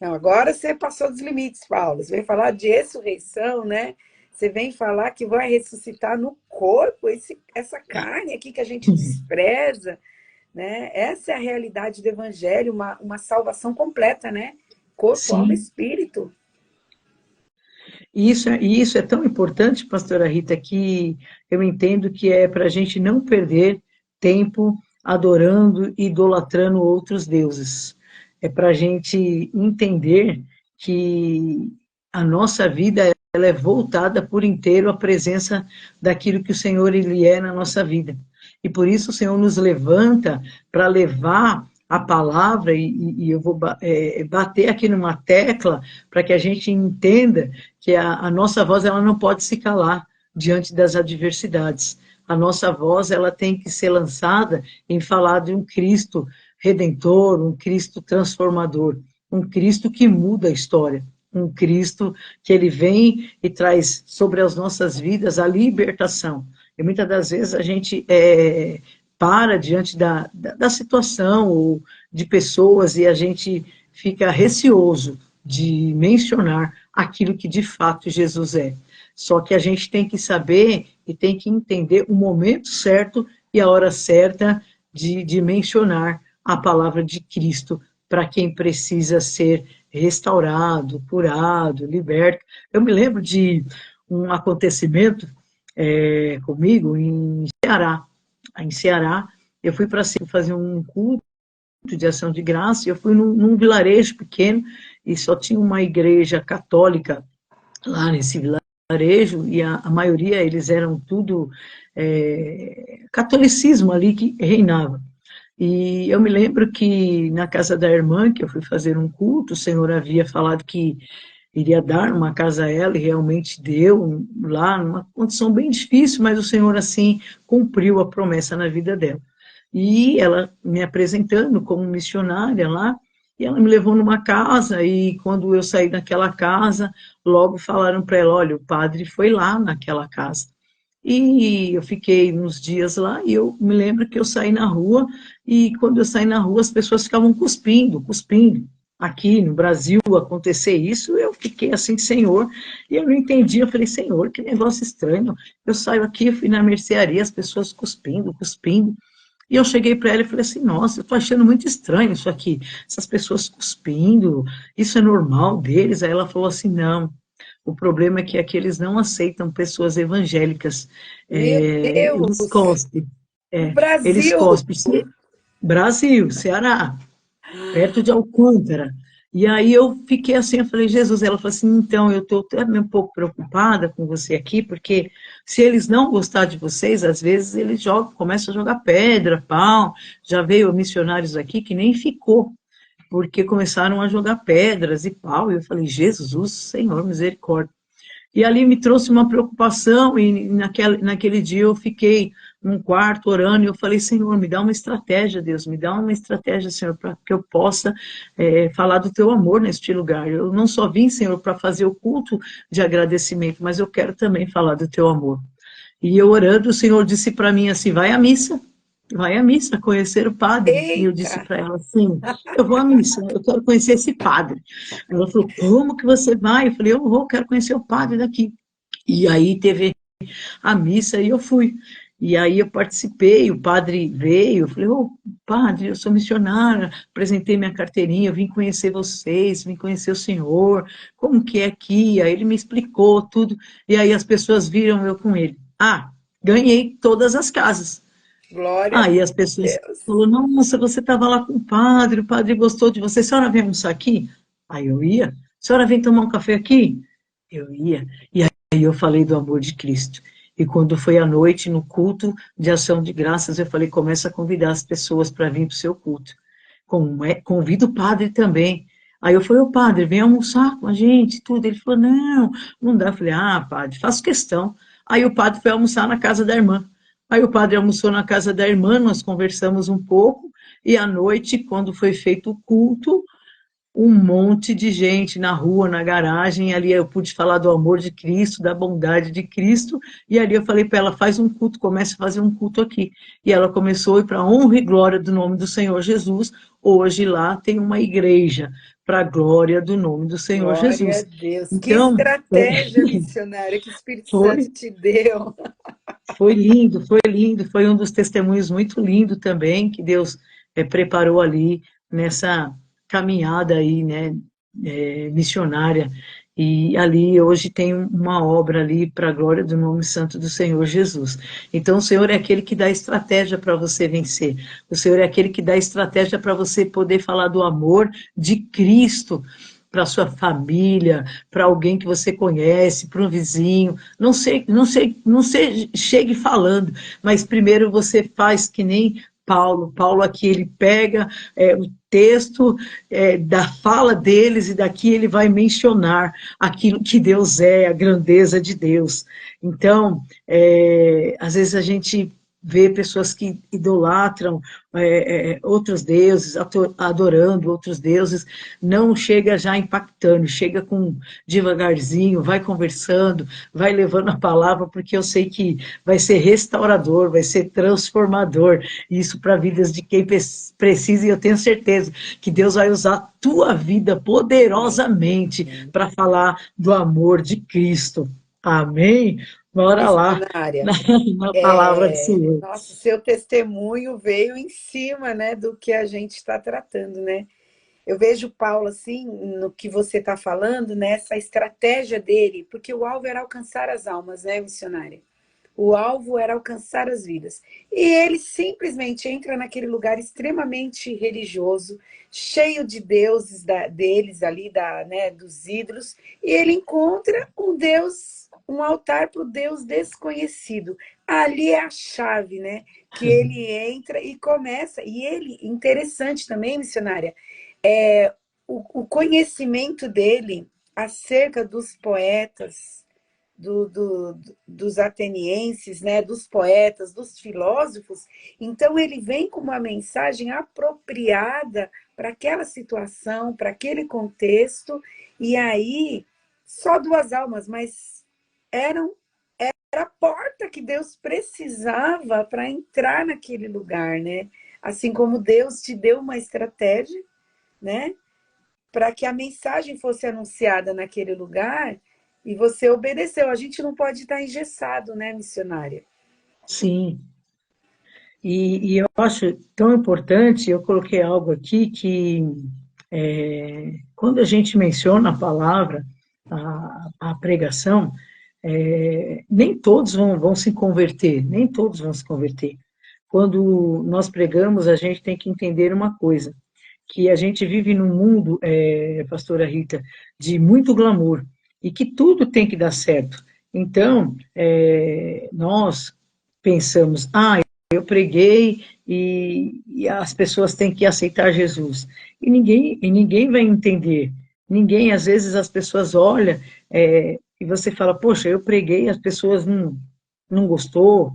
agora você passou dos limites, Paulo. Você vem falar de ressurreição, né? Você vem falar que vai ressuscitar no corpo essa carne aqui que a gente despreza, né? Essa é a realidade do evangelho, uma salvação completa, né? Corpo, alma e sim. espírito. E isso é tão importante, pastora Rita, que eu entendo que é para a gente não perder tempo adorando e idolatrando outros deuses. É para a gente entender que a nossa vida ela é voltada por inteiro à presença daquilo que o Senhor ele é na nossa vida. E por isso o Senhor nos levanta para levar a palavra, e eu vou bater aqui numa tecla para que a gente entenda que a nossa voz ela não pode se calar diante das adversidades. A nossa voz ela tem que ser lançada em falar de um Cristo redentor, um Cristo transformador, um Cristo que muda a história, um Cristo que ele vem e traz sobre as nossas vidas a libertação. E muitas das vezes a gente para diante da situação ou de pessoas e a gente fica receoso de mencionar aquilo que de fato Jesus é. Só que a gente tem que saber e tem que entender o momento certo e a hora certa de mencionar a palavra de Cristo para quem precisa ser restaurado, curado, liberto. Eu me lembro de um acontecimento comigo em Ceará. Em Ceará, eu fui para fazer um culto de ação de graça, e eu fui num vilarejo pequeno, e só tinha uma igreja católica lá nesse vilarejo, e a maioria, eles eram tudo catolicismo ali que reinava. E eu me lembro que na casa da irmã, que eu fui fazer um culto, o Senhor havia falado que iria dar uma casa a ela, e realmente deu lá, numa condição bem difícil, mas o Senhor, assim, cumpriu a promessa na vida dela. E ela me apresentando como missionária lá, e ela me levou numa casa, e quando eu saí daquela casa, logo falaram para ela, olha, o padre foi lá naquela casa. E eu fiquei uns dias lá, e eu me lembro que eu saí na rua, e quando eu saí na rua, as pessoas ficavam cuspindo, cuspindo. Aqui no Brasil acontecer isso, eu fiquei assim, Senhor, e eu não entendi, eu falei, Senhor, que negócio estranho. Eu saio aqui, eu fui na mercearia, as pessoas cuspindo, cuspindo. E eu cheguei para ela e falei assim, nossa, eu estou achando muito estranho isso aqui, essas pessoas cuspindo, isso é normal deles? Aí ela falou assim, não, o problema é que aqui eles não aceitam pessoas evangélicas, Meu eles Deus! cospem, No eles Brasil! cospem. Brasil, Ceará, perto de Alcântara. E aí eu fiquei assim, eu falei, Jesus, ela falou assim, então, eu estou até um pouco preocupada com você aqui, porque se eles não gostar de vocês, às vezes eles jogam, começam a jogar pedra, pau, já veio missionários aqui que nem ficou, porque começaram a jogar pedras e pau, e eu falei, Jesus, Senhor, misericórdia. E ali me trouxe uma preocupação, e naquele dia eu fiquei num quarto orando, e eu falei, Senhor, me dá uma estratégia, Deus, me dá uma estratégia, Senhor, para que eu possa falar do teu amor neste lugar. Eu não só vim, Senhor, para fazer o culto de agradecimento, mas eu quero também falar do teu amor. E eu orando, o Senhor disse para mim assim, vai à missa, conhecer o padre. E eu disse Eita! para ela assim, eu vou à missa, eu quero conhecer esse padre. Ela falou, como que você vai? Eu falei, eu vou, quero conhecer o padre daqui. E aí teve a missa e eu fui. E aí eu participei, o padre veio, eu falei, ô padre, eu sou missionária, apresentei minha carteirinha, eu vim conhecer vocês, vim conhecer o senhor, como que é aqui? Aí ele me explicou tudo, e aí as pessoas viram eu com ele. Ah, ganhei todas as casas. Glória Aí as a pessoas Deus. falaram, nossa, você estava lá com o padre gostou de você, a senhora vem almoçar aqui? Aí eu ia. A senhora vem tomar um café aqui? Eu ia. E aí eu falei do amor de Cristo. E quando foi à noite, no culto de ação de graças, eu falei, começa a convidar as pessoas para vir para o seu culto. Convida o padre também. Aí eu falei, ô padre, vem almoçar com a gente, tudo. Ele falou, não, não dá. Eu falei, ah, padre, faço questão. Aí o padre foi almoçar na casa da irmã. Aí o padre almoçou na casa da irmã, nós conversamos um pouco, e à noite, quando foi feito o culto, um monte de gente na rua, na garagem, ali eu pude falar do amor de Cristo, da bondade de Cristo, e ali eu falei para ela, faz um culto, comece a fazer um culto aqui. E ela começou a ir para a honra e glória do nome do Senhor Jesus. Hoje lá tem uma igreja para a glória do nome do Senhor Glória a Jesus. Deus. Que Então, estratégia missionária que o Espírito Santo foi te deu. foi lindo, foi um dos testemunhos muito lindo também, que Deus preparou ali nessa caminhada aí, né, missionária. E ali hoje tem uma obra ali para a glória do nome santo do Senhor Jesus. Então o Senhor é aquele que dá estratégia para você vencer. O Senhor é aquele que dá estratégia para você poder falar do amor de Cristo para sua família, para alguém que você conhece, para um vizinho. Não sei, chegue falando, mas primeiro você faz que nem Paulo. Paulo aqui ele pega o texto da fala deles e daqui ele vai mencionar aquilo que Deus é, a grandeza de Deus. Então, às vezes a gente vê pessoas que idolatram outros deuses, adorando outros deuses, não chega já impactando, chega com devagarzinho, vai conversando, vai levando a palavra, porque eu sei que vai ser restaurador, vai ser transformador, isso para vidas de quem precisa, e eu tenho certeza que Deus vai usar a tua vida poderosamente para falar do amor de Cristo. Amém? Bora lá, Missionária. na palavra do Senhor. Nossa, seu testemunho veio em cima, né, do que a gente está tratando, né? Eu vejo Paulo assim, no que você está falando, nessa estratégia dele, porque o alvo era alcançar as almas, né, missionária? O alvo era alcançar as vidas. E ele simplesmente entra naquele lugar extremamente religioso, cheio de deuses deles ali, né, dos ídolos, e ele encontra um Deus, um altar para o Deus desconhecido. Ali é a chave, né? Que ele entra e começa. E ele, interessante também, missionária, o conhecimento dele acerca dos poetas, dos atenienses, né, dos poetas, dos filósofos. Então, ele vem com uma mensagem apropriada para aquela situação, para aquele contexto, e aí, só duas almas, mas eram, era a porta que Deus precisava para entrar naquele lugar, né? Assim como Deus te deu uma estratégia, né, para que a mensagem fosse anunciada naquele lugar, e você obedeceu. A gente não pode estar engessado, né, missionária? Sim, e eu acho tão importante, eu coloquei algo aqui que quando a gente menciona a palavra, a pregação, nem todos vão se converter, nem todos vão se converter. Quando nós pregamos, a gente tem que entender uma coisa, que a gente vive num mundo, pastora Rita, de muito glamour, e que tudo tem que dar certo. Então, nós pensamos, eu preguei e as pessoas têm que aceitar Jesus. E ninguém vai entender. Ninguém, às vezes, as pessoas olham e você fala, poxa, eu preguei, as pessoas não gostou,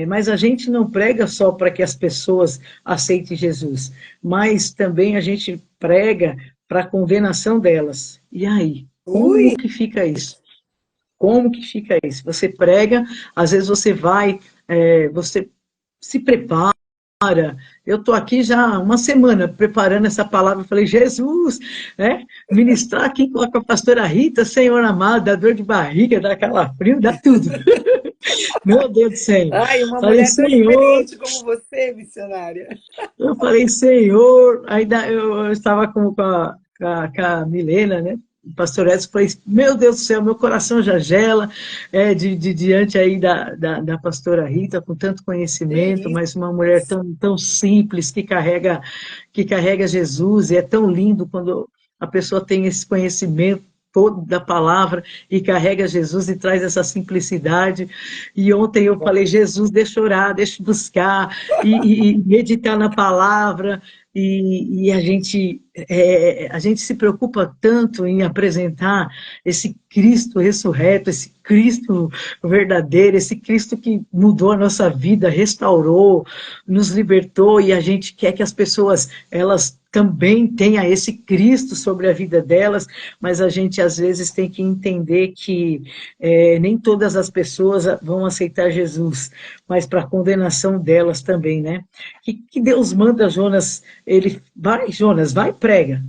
Mas a gente não prega só para que as pessoas aceitem Jesus, mas também a gente prega para a condenação delas. E aí, Ui! como que fica isso? Como que fica isso? Você prega, às vezes você vai, você se prepara. Eu estou aqui já uma semana preparando essa palavra. Eu falei, Jesus, né? Ministrar aqui com a pastora Rita, Senhor amado, dá dor de barriga, dá calafrio, dá tudo. Meu Deus do céu. Ai, uma Falei, mulher tão Senhor, experiente como você, missionária. eu falei, Senhor, ainda eu estava com a Milena, né? O pastor Edson, falei, meu Deus do céu, meu coração já gela, diante aí da pastora Rita, com tanto Que conhecimento, isso? mas uma mulher tão simples, que carrega Jesus, e é tão lindo quando a pessoa tem esse conhecimento todo da palavra e carrega Jesus e traz essa simplicidade. E ontem eu falei, Jesus, deixa eu orar, deixa eu buscar e meditar na palavra. E a gente se preocupa tanto em apresentar esse Cristo ressurreto, esse Cristo verdadeiro, esse Cristo que mudou a nossa vida, restaurou, nos libertou, e a gente quer que as pessoas, elas também tenham esse Cristo sobre a vida delas, mas a gente às vezes tem que entender que nem todas as pessoas vão aceitar Jesus, mas para a condenação delas também, né? Que Deus manda Jonas, Jonas, vai prega,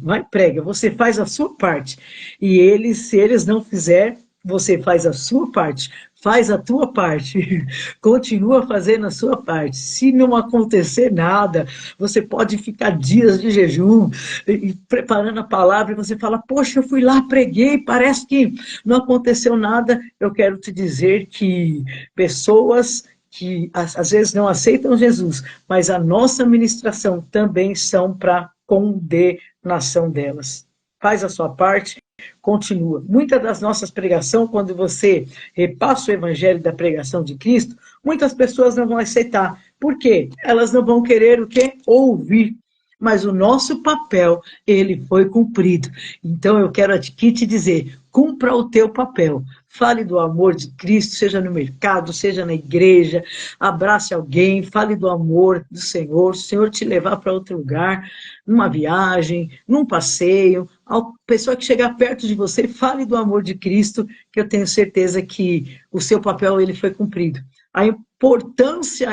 você faz a sua parte, e se eles não fizer, você faz a sua parte, faz a tua parte, continua fazendo a sua parte. Se não acontecer nada, você pode ficar dias de jejum e preparando a palavra, e você fala, poxa, eu fui lá, preguei, parece que não aconteceu nada. Eu quero te dizer que pessoas que às vezes não aceitam Jesus, mas a nossa ministração também são para condenação delas. Faz a sua parte, continua. Muitas das nossas pregações, quando você repassa o evangelho da pregação de Cristo, muitas pessoas não vão aceitar. Por quê? Elas não vão querer o quê? Ouvir. Mas o nosso papel, ele foi cumprido. Então eu quero aqui te dizer, cumpra o teu papel. Fale do amor de Cristo, seja no mercado, seja na igreja, abrace alguém, fale do amor do Senhor, o Senhor te levar para outro lugar, numa viagem, num passeio, a pessoa que chegar perto de você, fale do amor de Cristo, que eu tenho certeza que o seu papel ele foi cumprido. A importância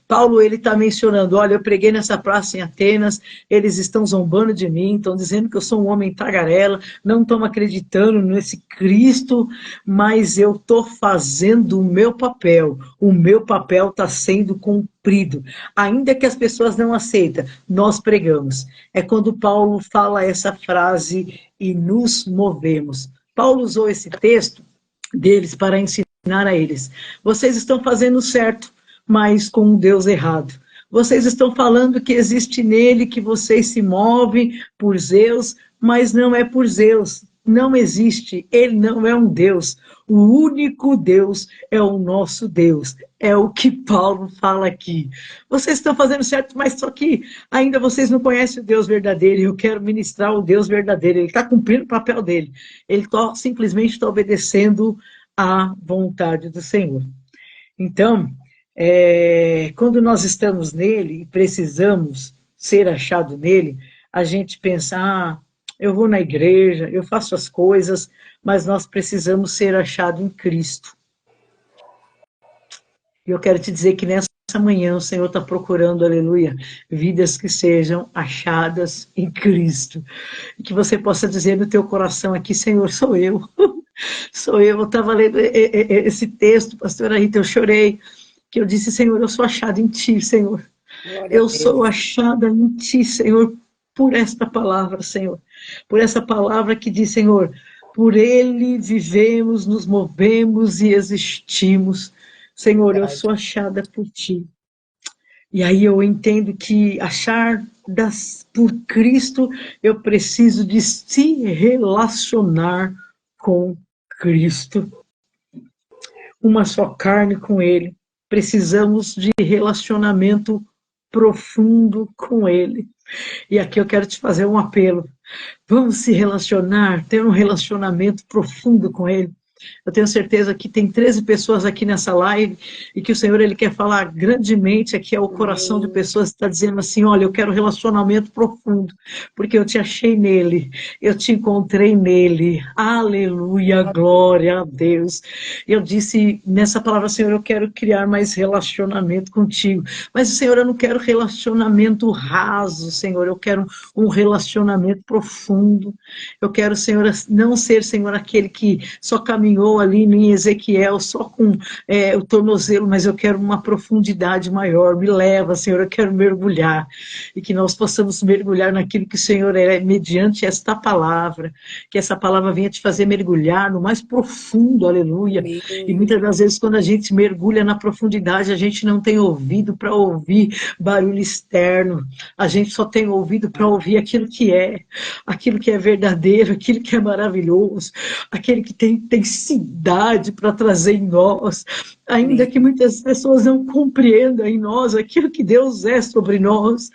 Paulo ele está mencionando, olha, eu preguei nessa praça em Atenas, eles estão zombando de mim, estão dizendo que eu sou um homem tagarela, não estão acreditando nesse Cristo, mas eu estou fazendo o meu papel está sendo cumprido, ainda que as pessoas não aceitem, nós pregamos. É quando Paulo fala essa frase, e nos movemos. Paulo usou esse texto deles para ensinar a eles, vocês estão fazendo certo, mas com um Deus errado. Vocês estão falando que existe nele, que vocês se movem por Zeus, mas não é por Zeus, não existe, ele não é um Deus. O único Deus é o nosso Deus, é o que Paulo fala aqui. Vocês estão fazendo certo, mas só que ainda vocês não conhecem o Deus verdadeiro, e eu quero ministrar o Deus verdadeiro, ele está cumprindo o papel dele, ele simplesmente está obedecendo à vontade do Senhor. Então, quando nós estamos nele e precisamos ser achado nele, a gente pensa, eu vou na igreja, eu faço as coisas, mas nós precisamos ser achado em Cristo. E eu quero te dizer que nessa manhã o Senhor está procurando, aleluia, vidas que sejam achadas em Cristo. E que você possa dizer no teu coração aqui, Senhor, sou eu. Sou eu estava lendo esse texto, pastora Rita, eu chorei, que eu disse, Senhor, eu sou achada em Ti, Senhor. Eu sou achada em Ti, Senhor, por esta palavra, Senhor. Por essa palavra que diz, Senhor, por Ele vivemos, nos movemos e existimos. Senhor, eu sou achada por Ti. E aí eu entendo que achar por Cristo, eu preciso de se relacionar com Cristo. Uma só carne com Ele. Precisamos de relacionamento profundo com Ele. E aqui eu quero te fazer um apelo. Vamos se relacionar, ter um relacionamento profundo com Ele. Eu tenho certeza que tem 13 pessoas aqui nessa live e que o Senhor, Ele quer falar grandemente aqui ao coração de pessoas que está dizendo assim, olha, eu quero relacionamento profundo, porque eu te achei nele, eu te encontrei nele. Aleluia, glória a Deus. Eu disse nessa palavra, Senhor, eu quero criar mais relacionamento contigo. Mas, Senhor, eu não quero relacionamento raso, Senhor, eu quero um relacionamento profundo. Eu quero, Senhor, não ser, Senhor, aquele que só caminhou ali em Ezequiel, só com o tornozelo, mas eu quero uma profundidade maior. Me leva, Senhor, eu quero mergulhar. E que nós possamos mergulhar naquilo que o Senhor é, mediante esta palavra. Que essa palavra venha te fazer mergulhar no mais profundo, aleluia. Amém. E muitas das vezes, quando a gente mergulha na profundidade, a gente não tem ouvido para ouvir barulho externo. A gente só tem ouvido para ouvir aquilo que é verdadeiro, aquilo que é maravilhoso, aquele que tem intensidade para trazer em nós, ainda que muitas pessoas não compreendam em nós aquilo que Deus é sobre nós.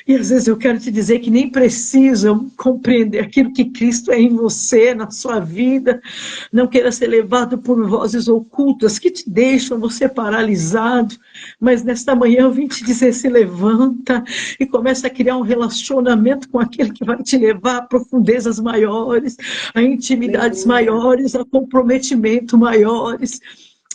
E às vezes eu quero te dizer que nem precisam compreender aquilo que Cristo é em você, na sua vida. Não queira ser levado por vozes ocultas que te deixam você paralisado, mas nesta manhã eu vim te dizer, se levanta e começa a criar um relacionamento com aquele que vai te levar a profundezas maiores, a intimidades maiores, a comprometimento maiores.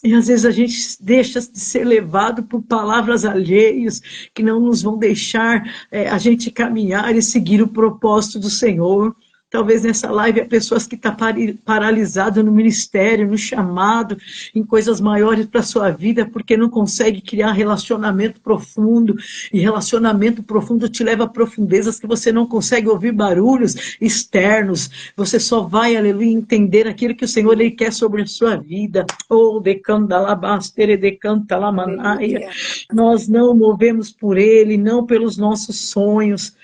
E às vezes a gente deixa de ser levado por palavras alheias que não nos vão deixar a gente caminhar e seguir o propósito do Senhor. Talvez nessa live há pessoas que estão paralisadas no ministério, no chamado, em coisas maiores para a sua vida, porque não consegue criar relacionamento profundo. E relacionamento profundo te leva a profundezas que você não consegue ouvir barulhos externos. Você só vai, aleluia, entender aquilo que o Senhor Ele quer sobre a sua vida. Oh, decandalabastere, decantalamanaya. Nós não movemos por Ele, não pelos nossos sonhos.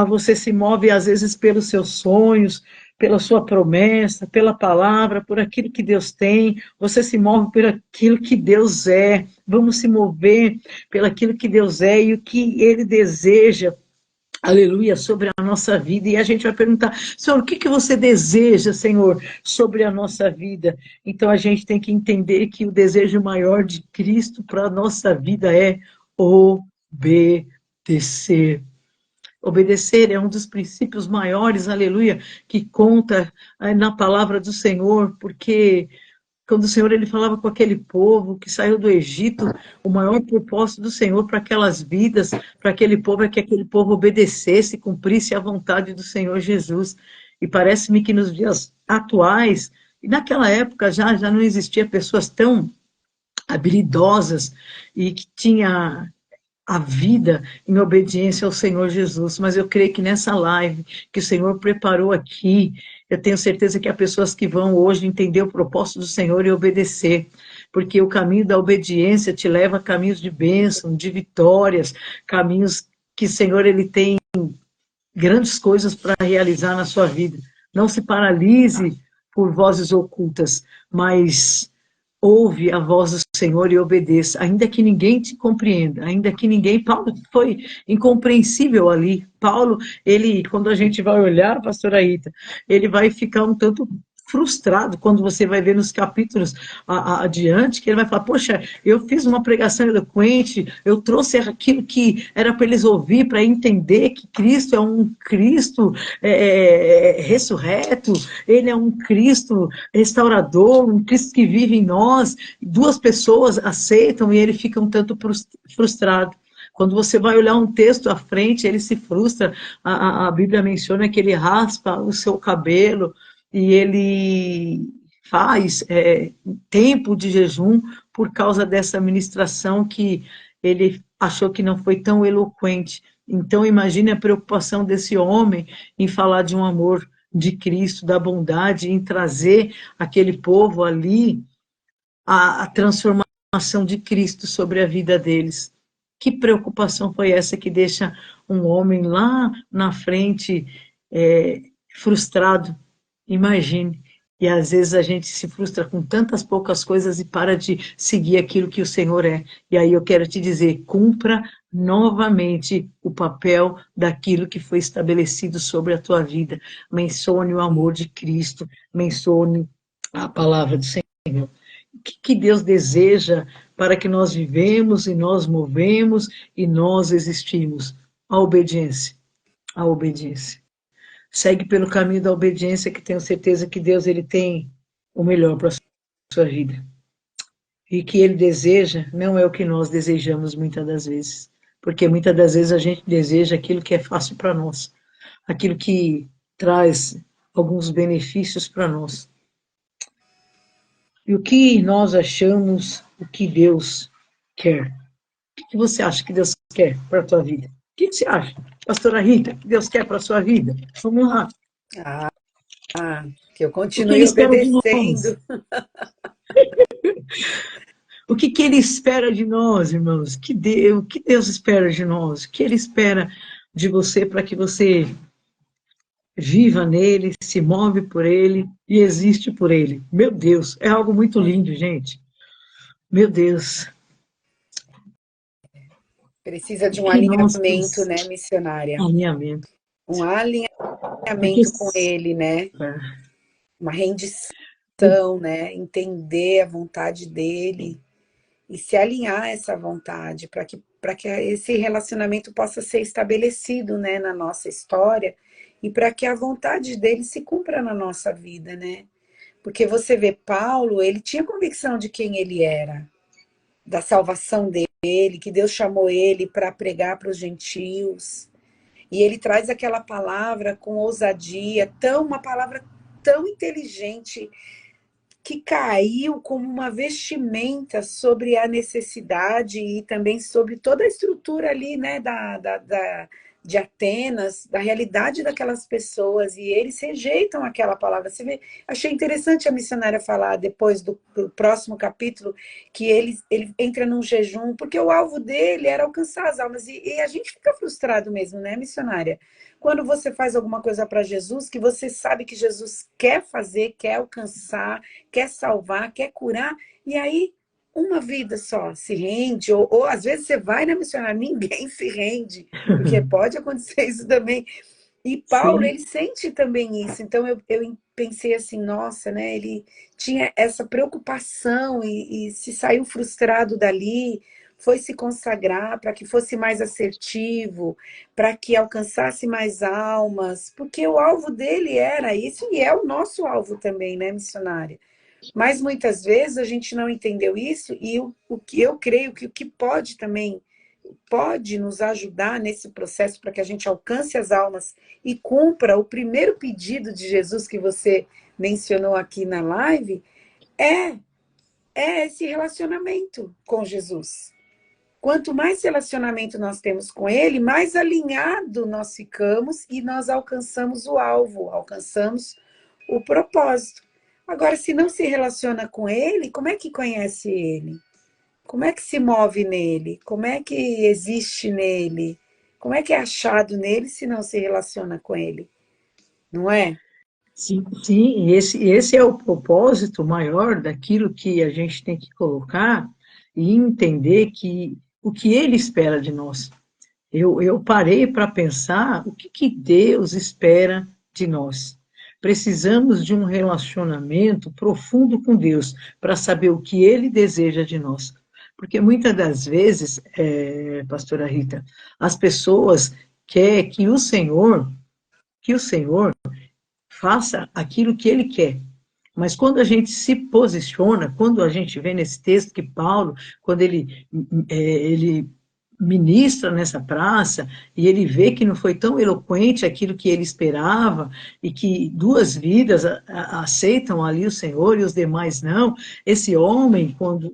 Você se move às vezes pelos seus sonhos, pela sua promessa, pela palavra, por aquilo que Deus tem. Você se move por aquilo que Deus é. Vamos se mover pelo aquilo que Deus é e o que Ele deseja. Aleluia, sobre a nossa vida. E a gente vai perguntar, Senhor, o que você deseja, Senhor, sobre a nossa vida? Então a gente tem que entender que o desejo maior de Cristo para a nossa vida é obedecer. Obedecer é um dos princípios maiores, aleluia, que conta na palavra do Senhor, porque quando o Senhor ele falava com aquele povo que saiu do Egito, o maior propósito do Senhor para aquelas vidas, para aquele povo, é que aquele povo obedecesse, cumprisse a vontade do Senhor Jesus. E parece-me que nos dias atuais, e naquela época já não existia pessoas tão habilidosas e que tinha a vida em obediência ao Senhor Jesus, mas eu creio que nessa live que o Senhor preparou aqui, eu tenho certeza que há pessoas que vão hoje entender o propósito do Senhor e obedecer, porque o caminho da obediência te leva a caminhos de bênção, de vitórias, caminhos que o Senhor ele tem grandes coisas para realizar na sua vida. Não se paralise por vozes ocultas, mas ouve a voz do Senhor e obedeça, ainda que ninguém te compreenda, ainda que ninguém... Paulo foi incompreensível ali. Paulo, ele, quando a gente vai olhar, pastora Rita, ele vai ficar um tanto frustrado quando você vai ver nos capítulos adiante, que ele vai falar, poxa, eu fiz uma pregação eloquente, eu trouxe aquilo que era para eles ouvir, para entender que Cristo é um Cristo ressurreto, ele é um Cristo restaurador, um Cristo que vive em nós. Duas pessoas aceitam e ele fica um tanto frustrado. Quando você vai olhar um texto à frente, ele se frustra. A Bíblia menciona que ele raspa o seu cabelo, e ele faz tempo de jejum por causa dessa ministração que ele achou que não foi tão eloquente. Então imagine a preocupação desse homem em falar de um amor de Cristo, da bondade, em trazer aquele povo ali a transformação de Cristo sobre a vida deles. Que preocupação foi essa que deixa um homem lá na frente frustrado? Imagine. E às vezes a gente se frustra com tantas poucas coisas e para de seguir aquilo que o Senhor é. E aí eu quero te dizer, cumpra novamente o papel daquilo que foi estabelecido sobre a tua vida. Mencione o amor de Cristo, mencione a palavra do Senhor. O que Deus deseja para que nós vivemos e nós movemos e nós existimos? A obediência. A obediência. Segue pelo caminho da obediência, que tenho certeza que Deus ele tem o melhor para a sua vida. E que ele deseja não é o que nós desejamos muitas das vezes. Porque muitas das vezes a gente deseja aquilo que é fácil para nós. Aquilo que traz alguns benefícios para nós. E o que nós achamos o que Deus quer? O que você acha que Deus quer para a tua vida? O que você acha, pastora Rita, que Deus quer para a sua vida? Vamos lá. Que eu O que Ele continue espera de nós? obedecendo. O que Ele espera de nós, irmãos? O que Deus espera de nós? O que Ele espera de você para que você viva nele, se move por ele e existe por ele? Meu Deus, é algo muito lindo, gente. Meu Deus. Precisa de um Que nós alinhamento, né, missionária? alinhamento. Um Porque alinhamento com ele, né? Uma rendição, né? Entender a vontade dele e se alinhar a essa vontade para que esse relacionamento possa ser estabelecido, né, na nossa história e para que a vontade dele se cumpra na nossa vida, né? Porque você vê Paulo, ele tinha convicção de quem ele era, da salvação dele, que Deus chamou ele para pregar para os gentios. E ele traz aquela palavra com ousadia, uma palavra tão inteligente, que caiu como uma vestimenta sobre a necessidade e também sobre toda a estrutura ali, né, de Atenas, da realidade daquelas pessoas, e eles rejeitam aquela palavra. Você vê, achei interessante a missionária falar depois do próximo capítulo, que ele entra num jejum, porque o alvo dele era alcançar as almas, e a gente fica frustrado mesmo, né, missionária? Quando você faz alguma coisa para Jesus, que você sabe que Jesus quer fazer, quer alcançar, quer salvar, quer curar, e aí uma vida só se rende, ou às vezes você vai na missionária, ninguém se rende, porque pode acontecer isso também. E Paulo, Sim. ele sente também isso, então eu pensei assim, nossa, né, ele tinha essa preocupação e se saiu frustrado dali, foi se consagrar para que fosse mais assertivo, para que alcançasse mais almas, porque o alvo dele era isso e é o nosso alvo também, né, missionária? Mas muitas vezes a gente não entendeu isso e o que eu creio que o que pode também, pode nos ajudar nesse processo para que a gente alcance as almas e cumpra o primeiro pedido de Jesus que você mencionou aqui na live, é, é esse relacionamento com Jesus. Quanto mais relacionamento nós temos com ele, mais alinhado nós ficamos e nós alcançamos o alvo, alcançamos o propósito. Agora, se não se relaciona com ele, como é que conhece ele? Como é que se move nele? Como é que existe nele? Como é que é achado nele se não se relaciona com ele? Não é? Sim, sim, e esse é o propósito maior daquilo que a gente tem que colocar e entender que o que ele espera de nós. Eu parei para pensar o que Deus espera de nós. Precisamos de um relacionamento profundo com Deus para saber o que Ele deseja de nós. Porque muitas das vezes, pastora Rita, as pessoas querem que o Senhor faça aquilo que Ele quer. Mas quando a gente se posiciona, quando a gente vê nesse texto que Paulo, quando ele ministra nessa praça e ele vê que não foi tão eloquente aquilo que ele esperava e que duas vidas aceitam ali o Senhor e os demais não, esse homem, quando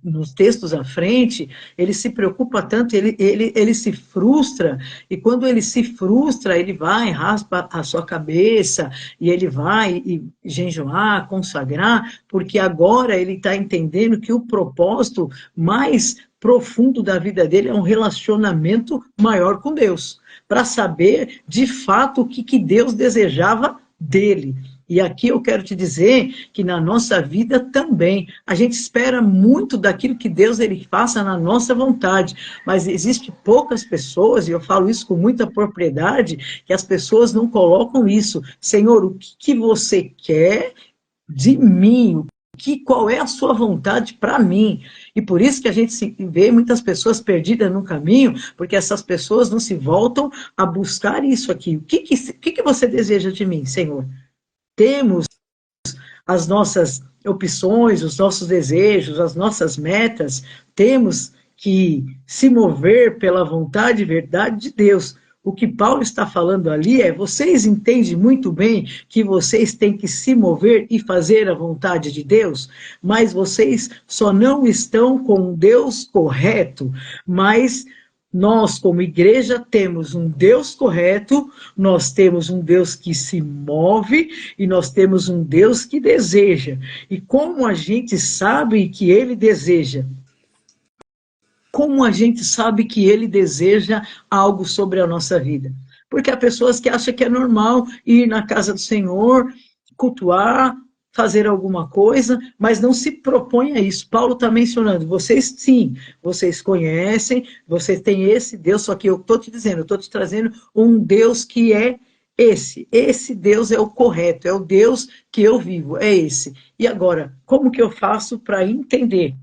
nos textos à frente, ele se preocupa tanto, ele se frustra, e quando ele se frustra, ele vai, raspa a sua cabeça e ele vai jejuar, consagrar, porque agora ele está entendendo que o propósito mais profundo da vida dele é um relacionamento maior com Deus, para saber de fato o que Deus desejava dele. E aqui eu quero te dizer que na nossa vida também, a gente espera muito daquilo que Deus ele faça na nossa vontade, mas existe poucas pessoas, e eu falo isso com muita propriedade, que as pessoas não colocam isso. Senhor, o que você quer de mim, qual é a sua vontade para mim. E por isso que a gente vê muitas pessoas perdidas no caminho, porque essas pessoas não se voltam a buscar isso aqui. O que você deseja de mim, Senhor? Temos as nossas opções, os nossos desejos, as nossas metas, temos que se mover pela vontade e verdade de Deus. O que Paulo está falando ali é: vocês entendem muito bem que vocês têm que se mover e fazer a vontade de Deus, mas vocês só não estão com o Deus correto, mas nós, como igreja, temos um Deus correto, nós temos um Deus que se move e nós temos um Deus que deseja. E como a gente sabe que Ele deseja? Como a gente sabe que Ele deseja algo sobre a nossa vida? Porque há pessoas que acham que é normal ir na casa do Senhor, cultuar, fazer alguma coisa, mas não se propõe a isso. Paulo está mencionando, vocês sim, vocês conhecem, vocês têm esse Deus, só que eu estou te dizendo, eu estou te trazendo um Deus que é esse Deus é o correto, é o Deus que eu vivo, é esse. E agora, como que eu faço para entender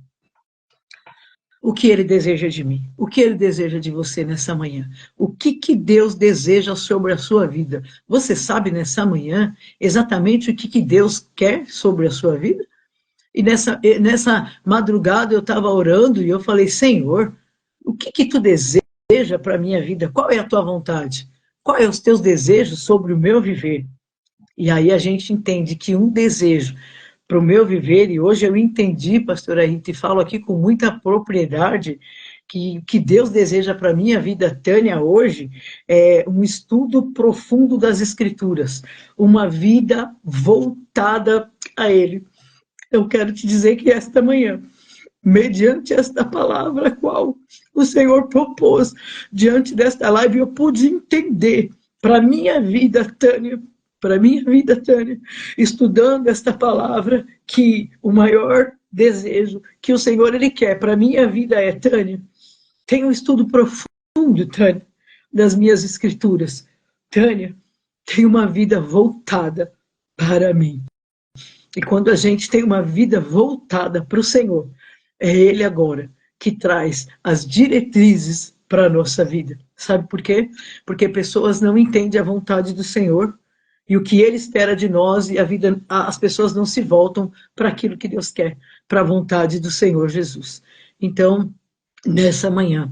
o que Ele deseja de mim? O que Ele deseja de você nessa manhã? O que Deus deseja sobre a sua vida? Você sabe nessa manhã exatamente o que Deus quer sobre a sua vida? E nessa madrugada eu estava orando e eu falei: Senhor, o que tu deseja para a minha vida? Qual é a tua vontade? Quais são os teus desejos sobre o meu viver? E aí a gente entende que um desejo para o meu viver, e hoje eu entendi, pastora Rita, e falo aqui com muita propriedade, que Deus deseja para a minha vida, Tânia, hoje, é um estudo profundo das Escrituras, uma vida voltada a Ele. Eu quero te dizer que esta manhã, mediante esta palavra a qual o Senhor propôs, diante desta live, eu pude entender para a minha vida, Tânia, estudando esta palavra, que o maior desejo que o Senhor Ele quer para a minha vida é: Tânia, tem um estudo profundo, Tânia, das minhas escrituras. Tânia, tem uma vida voltada para mim. E quando a gente tem uma vida voltada para o Senhor, é Ele agora que traz as diretrizes para a nossa vida. Sabe por quê? Porque pessoas não entendem a vontade do Senhor e o que Ele espera de nós, e as pessoas não se voltam para aquilo que Deus quer, para a vontade do Senhor Jesus. Então, nessa manhã,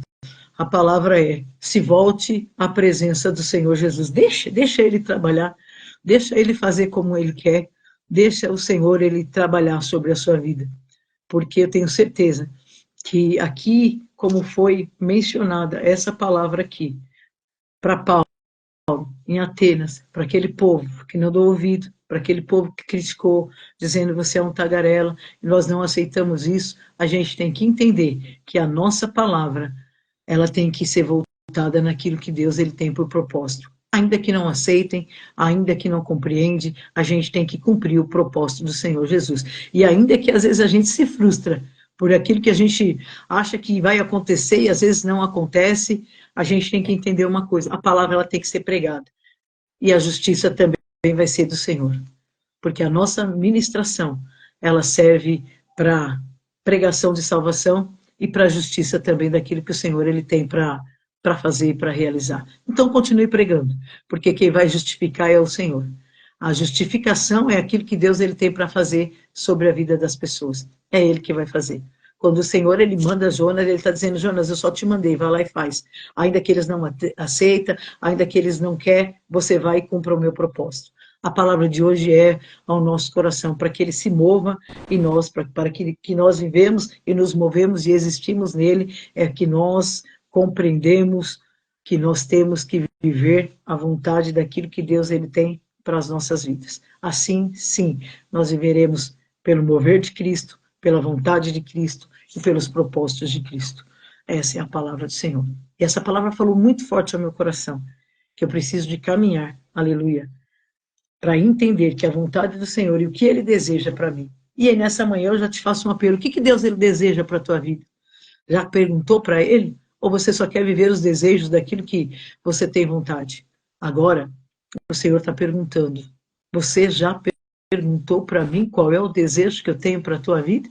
a palavra é: se volte à presença do Senhor Jesus. Deixa Ele trabalhar, deixa Ele fazer como Ele quer, deixa o Senhor Ele trabalhar sobre a sua vida. Porque eu tenho certeza que aqui, como foi mencionada essa palavra aqui, para Paulo, em Atenas, para aquele povo que não deu ouvido, para aquele povo que criticou, dizendo: você é um tagarela, e nós não aceitamos isso, a gente tem que entender que a nossa palavra, ela tem que ser voltada naquilo que Deus Ele tem por propósito. Ainda que não aceitem, ainda que não compreende, a gente tem que cumprir o propósito do Senhor Jesus. E ainda que às vezes a gente se frustra por aquilo que a gente acha que vai acontecer e às vezes não acontece, a gente tem que entender uma coisa: a palavra ela tem que ser pregada. E a justiça também vai ser do Senhor. Porque a nossa ministração, ela serve para pregação de salvação e para a justiça também daquilo que o Senhor ele tem para fazer e para realizar. Então continue pregando, porque quem vai justificar é o Senhor. A justificação é aquilo que Deus ele tem para fazer sobre a vida das pessoas. É Ele que vai fazer. Quando o Senhor ele manda Jonas, ele está dizendo: Jonas, eu só te mandei, vai lá e faz. Ainda que eles não aceitam, ainda que eles não querem, você vai e cumpra o meu propósito. A palavra de hoje é ao nosso coração, para que ele se mova em nós, para que nós vivemos e nos movemos e existimos nele, é que nós compreendemos que nós temos que viver a vontade daquilo que Deus ele tem para as nossas vidas. Assim, sim, nós viveremos pelo mover de Cristo, pela vontade de Cristo e pelos propósitos de Cristo. Essa é a palavra do Senhor. E essa palavra falou muito forte ao meu coração, que eu preciso de caminhar, aleluia, para entender que a vontade do Senhor e o que Ele deseja para mim. E aí nessa manhã eu já te faço um apelo: o que Deus ele deseja para a tua vida? Já perguntou para Ele? Ou você só quer viver os desejos daquilo que você tem vontade? Agora, o Senhor está perguntando: você já perguntou para mim qual é o desejo que eu tenho para a tua vida,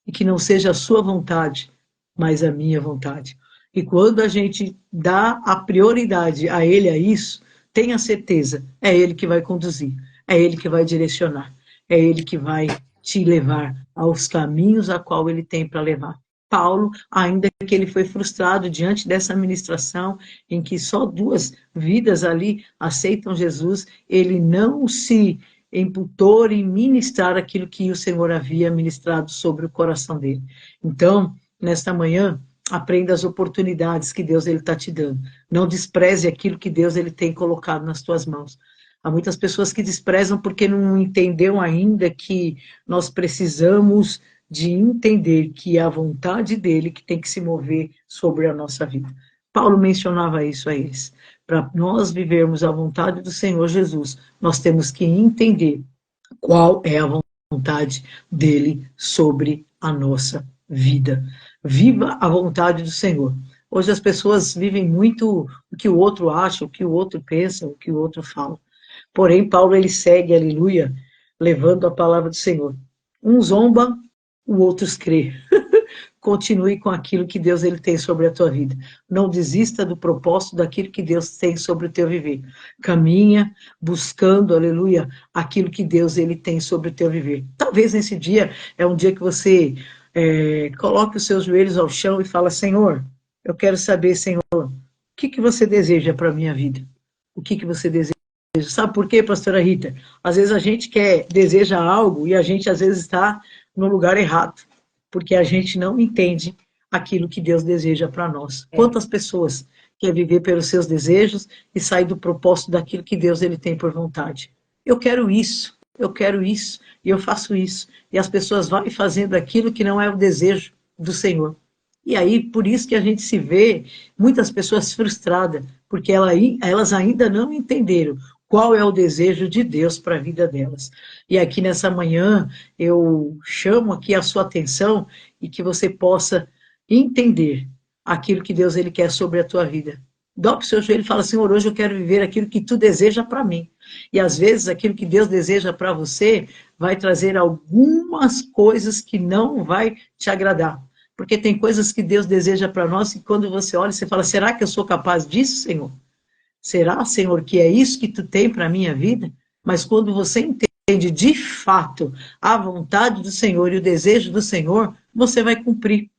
e que não seja a sua vontade, mas a minha vontade. E quando a gente dá a prioridade a Ele, a isso, tenha certeza, é Ele que vai conduzir, é Ele que vai direcionar, é Ele que vai te levar aos caminhos a qual Ele tem para levar. Paulo, ainda que ele foi frustrado diante dessa ministração, em que só 2 vidas ali aceitam Jesus, ele não se imputou em ministrar aquilo que o Senhor havia ministrado sobre o coração dele. Então, nesta manhã, aprenda as oportunidades que Deus está te dando. Não despreze aquilo que Deus ele tem colocado nas tuas mãos. Há muitas pessoas que desprezam porque não entenderam ainda que nós precisamos de entender que é a vontade dele que tem que se mover sobre a nossa vida. Paulo mencionava isso a eles. Para nós vivermos a vontade do Senhor Jesus, nós temos que entender qual é a vontade dele sobre a nossa vida. Viva a vontade do Senhor. Hoje as pessoas vivem muito o que o outro acha, o que o outro pensa, o que o outro fala. Porém, Paulo ele segue, aleluia, levando a palavra do Senhor. Um zomba, o outro crê. Continue com aquilo que Deus ele tem sobre a tua vida. Não desista do propósito daquilo que Deus tem sobre o teu viver. Caminha buscando, aleluia, aquilo que Deus ele tem sobre o teu viver. Talvez nesse dia é um dia que você coloque os seus joelhos ao chão e fala, Senhor, eu quero saber, Senhor, o que você deseja para a minha vida? O que você deseja? Sabe por quê, pastora Rita? Às vezes a gente deseja algo e a gente às vezes está no lugar errado, porque a gente não entende aquilo que Deus deseja para nós. Quantas pessoas querem viver pelos seus desejos e sair do propósito daquilo que Deus ele tem por vontade? Eu quero isso, e eu faço isso. E as pessoas vão fazendo aquilo que não é o desejo do Senhor. E aí, por isso que a gente se vê muitas pessoas frustradas, porque elas ainda não entenderam qual é o desejo de Deus para a vida delas. E aqui nessa manhã, eu chamo aqui a sua atenção e que você possa entender aquilo que Deus ele quer sobre a tua vida. Dobre o seu joelho e fala, Senhor, hoje eu quero viver aquilo que tu deseja para mim. E às vezes aquilo que Deus deseja para você vai trazer algumas coisas que não vai te agradar. Porque tem coisas que Deus deseja para nós e quando você olha, você fala, será que eu sou capaz disso, Senhor? Será, Senhor, que é isso que tu tem para a minha vida? Mas quando você entende de fato a vontade do Senhor e o desejo do Senhor, você vai cumprir.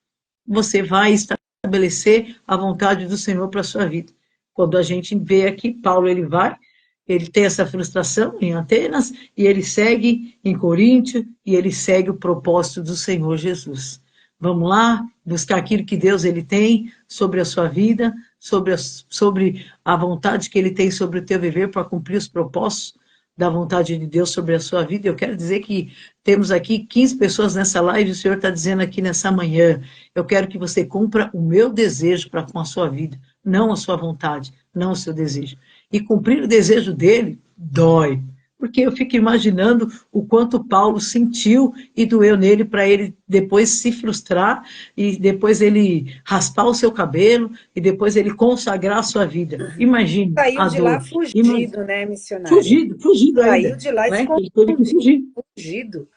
Você vai estabelecer a vontade do Senhor para a sua vida. Quando a gente vê aqui, Paulo, ele tem essa frustração em Atenas, e ele segue em Coríntio, e ele segue o propósito do Senhor Jesus. Vamos lá, buscar aquilo que Deus ele tem sobre a sua vida, sobre a vontade que ele tem sobre o teu viver para cumprir os propósitos da vontade de Deus sobre a sua vida. Eu quero dizer que temos aqui 15 pessoas nessa live, e o Senhor está dizendo aqui nessa manhã, eu quero que você cumpra o meu desejo para com a sua vida, não a sua vontade, não o seu desejo. E cumprir o desejo dele dói, porque eu fico imaginando o quanto Paulo sentiu e doeu nele para ele depois se frustrar e depois ele raspar o seu cabelo e depois ele consagrar a sua vida. Imagine Saiu a de lá dor. fugido, né, missionário? Fugido ainda. Saiu de lá Né? Ele teve que fugir. escondido,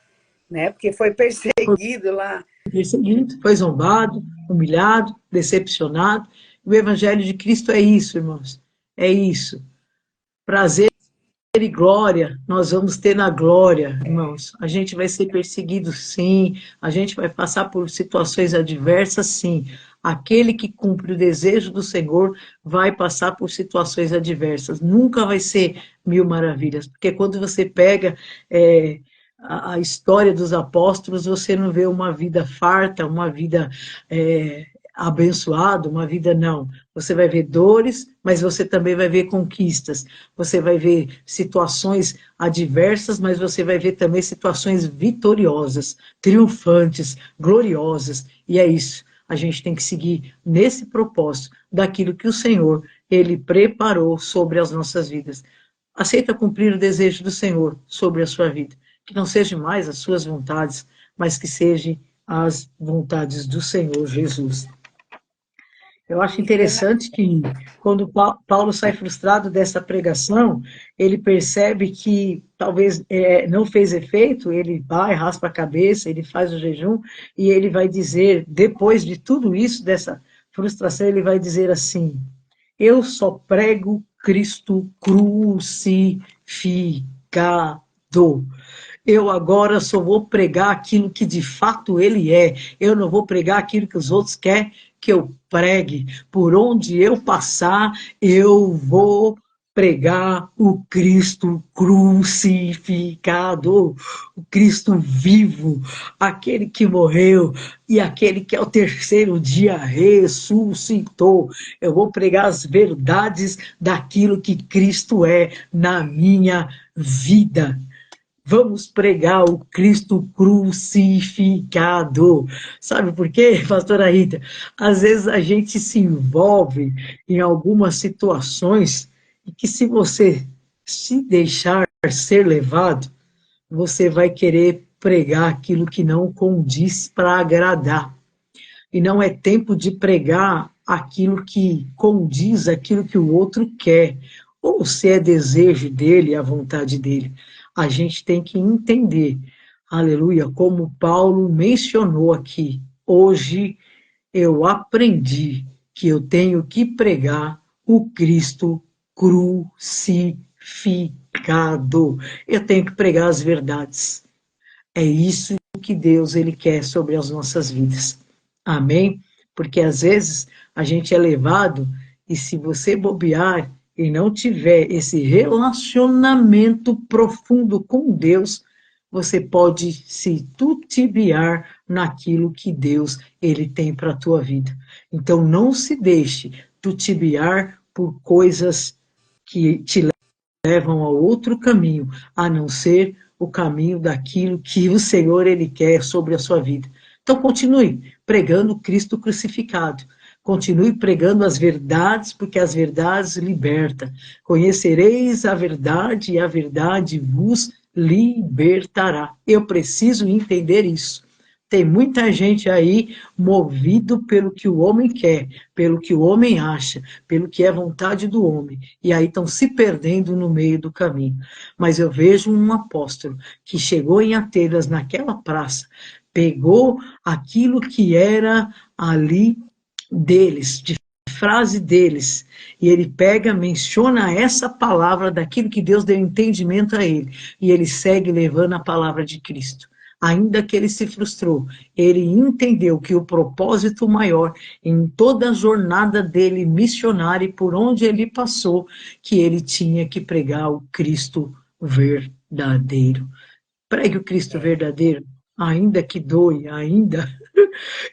né? Porque foi perseguido lá. Perseguido, foi zombado, humilhado, decepcionado. O Evangelho de Cristo é isso, irmãos. É isso. Prazer e glória, nós vamos ter na glória, irmãos. A gente vai ser perseguido, sim. A gente vai passar por situações adversas, sim. Aquele que cumpre o desejo do Senhor vai passar por situações adversas. Nunca vai ser 1000 maravilhas. Porque quando você pega a história dos apóstolos, você não vê uma vida farta, uma vida abençoada, uma vida não. Você vai ver dores, mas você também vai ver conquistas. Você vai ver situações adversas, mas você vai ver também situações vitoriosas, triunfantes, gloriosas. E é isso. A gente tem que seguir nesse propósito daquilo que o Senhor, ele preparou sobre as nossas vidas. Aceita cumprir o desejo do Senhor sobre a sua vida. Que não seja mais as suas vontades, mas que sejam as vontades do Senhor Jesus. Eu acho interessante que quando Paulo sai frustrado dessa pregação, ele percebe que talvez não fez efeito, ele vai, raspa a cabeça, ele faz o jejum, e ele vai dizer, depois de tudo isso, dessa frustração, ele vai dizer assim: eu só prego Cristo crucificado. Eu agora só vou pregar aquilo que de fato ele é. Eu não vou pregar aquilo que os outros querem que eu pregue. Por onde eu passar, eu vou pregar o Cristo crucificado, o Cristo vivo, aquele que morreu e aquele que ao terceiro dia ressuscitou. Eu vou pregar as verdades daquilo que Cristo é na minha vida. Vamos pregar o Cristo crucificado. Sabe por quê, pastora Rita? Às vezes a gente se envolve em algumas situações e que se você se deixar ser levado, você vai querer pregar aquilo que não condiz para agradar. E não é tempo de pregar aquilo que condiz aquilo que o outro quer, ou se é desejo dele, a vontade dele. A gente tem que entender, aleluia, como Paulo mencionou aqui. Hoje eu aprendi que eu tenho que pregar o Cristo crucificado. Eu tenho que pregar as verdades. É isso que Deus ele quer sobre as nossas vidas. Amém? Porque às vezes a gente é levado e se você bobear e não tiver esse relacionamento profundo com Deus, você pode se tutibiar naquilo que Deus ele tem para a tua vida. Então não se deixe tutibiar por coisas que te levam a outro caminho, a não ser o caminho daquilo que o Senhor ele quer sobre a sua vida. Então continue pregando Cristo crucificado. Continue pregando as verdades, porque as verdades libertam. Conhecereis a verdade e a verdade vos libertará. Eu preciso entender isso. Tem muita gente aí movido pelo que o homem quer, pelo que o homem acha, pelo que é vontade do homem. E aí estão se perdendo no meio do caminho. Mas eu vejo um apóstolo que chegou em Atenas, naquela praça, pegou aquilo que era ali deles, de frase deles, e ele pega, menciona essa palavra daquilo que Deus deu entendimento a ele, e ele segue levando a palavra de Cristo. Ainda que ele se frustrou, ele entendeu que o propósito maior em toda a jornada dele missionária e por onde ele passou, que ele tinha que pregar o Cristo verdadeiro. Pregue o Cristo verdadeiro, ainda que doe, ainda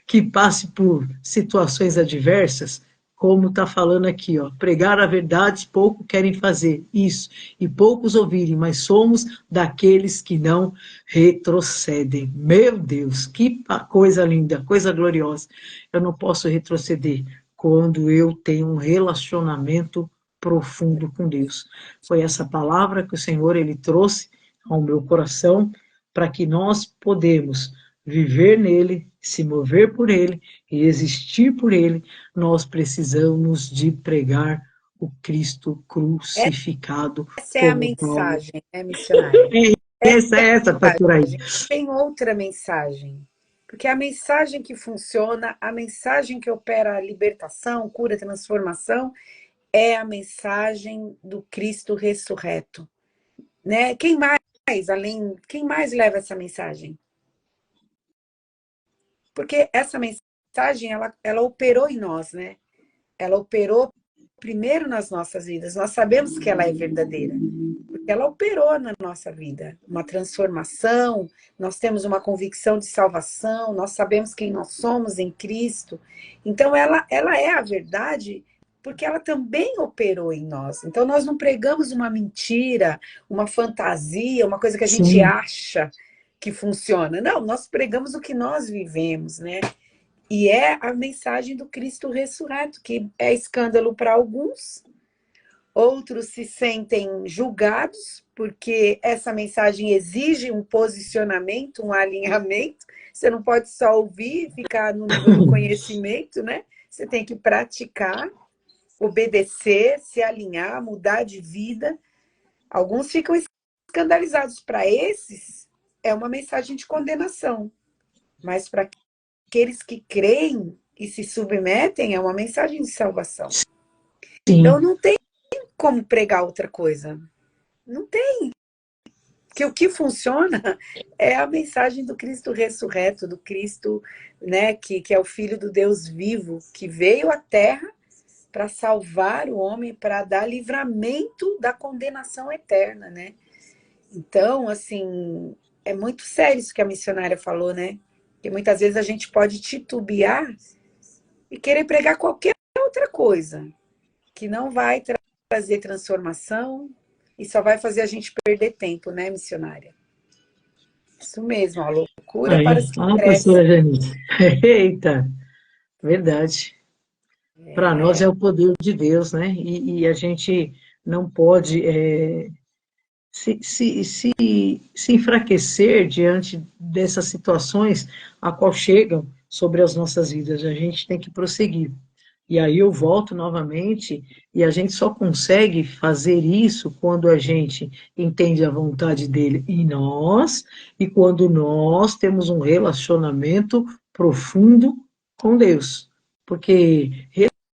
que passe por situações adversas, como está falando aqui, ó, pregar a verdade, poucos querem fazer isso, e poucos ouvirem, mas somos daqueles que não retrocedem. Meu Deus, que coisa linda, coisa gloriosa. Eu não posso retroceder quando eu tenho um relacionamento profundo com Deus. Foi essa palavra que o Senhor ele trouxe ao meu coração para que nós podemos viver nele, se mover por ele e existir por ele, nós precisamos de pregar o Cristo crucificado, Essa é a como Paulo. mensagem, né, missionária? Essa, pastor aí. Tem outra mensagem. Porque a mensagem que funciona, a mensagem que opera a libertação, cura, transformação, é a mensagem do Cristo ressurreto. Né? Quem mais leva essa mensagem? Porque essa mensagem, ela operou em nós, né? Ela operou primeiro nas nossas vidas. Nós sabemos que ela é verdadeira, porque ela operou na nossa vida. Uma transformação, nós temos uma convicção de salvação, nós sabemos quem nós somos em Cristo. Então, ela é a verdade, porque ela também operou em nós. Então, nós não pregamos uma mentira, uma fantasia, uma coisa que a gente acha que funciona. Não, nós pregamos o que nós vivemos, né? E é a mensagem do Cristo ressurreto, que é escândalo para alguns, outros se sentem julgados, porque essa mensagem exige um posicionamento, um alinhamento. Você não pode só ouvir e ficar no nível do conhecimento, né? você tem que praticar, obedecer, se alinhar, mudar de vida. Alguns ficam escandalizados. Para esses, é uma mensagem de condenação. Mas para aqueles que creem e se submetem, é uma mensagem de salvação. Sim. Então não tem como pregar outra coisa. Não tem. Porque o que funciona é a mensagem do Cristo ressurreto, do Cristo, né, que é o Filho do Deus vivo, que veio à Terra para salvar o homem, para dar livramento da condenação eterna, né? Então, assim, é muito sério isso que a missionária falou, né? Porque muitas vezes a gente pode titubear e querer pregar qualquer outra coisa, que não vai trazer transformação e só vai fazer a gente perder tempo, né, missionária? Isso mesmo, a loucura Aí, para os que pastora crescem. Janice. Eita, verdade. Para nós é o poder de Deus, né? E a gente não pode se enfraquecer diante dessas situações a qual chegam sobre as nossas vidas. A gente tem que prosseguir. E aí eu volto novamente, e a gente só consegue fazer isso quando a gente entende a vontade dele em nós, e quando nós temos um relacionamento profundo com Deus. Porque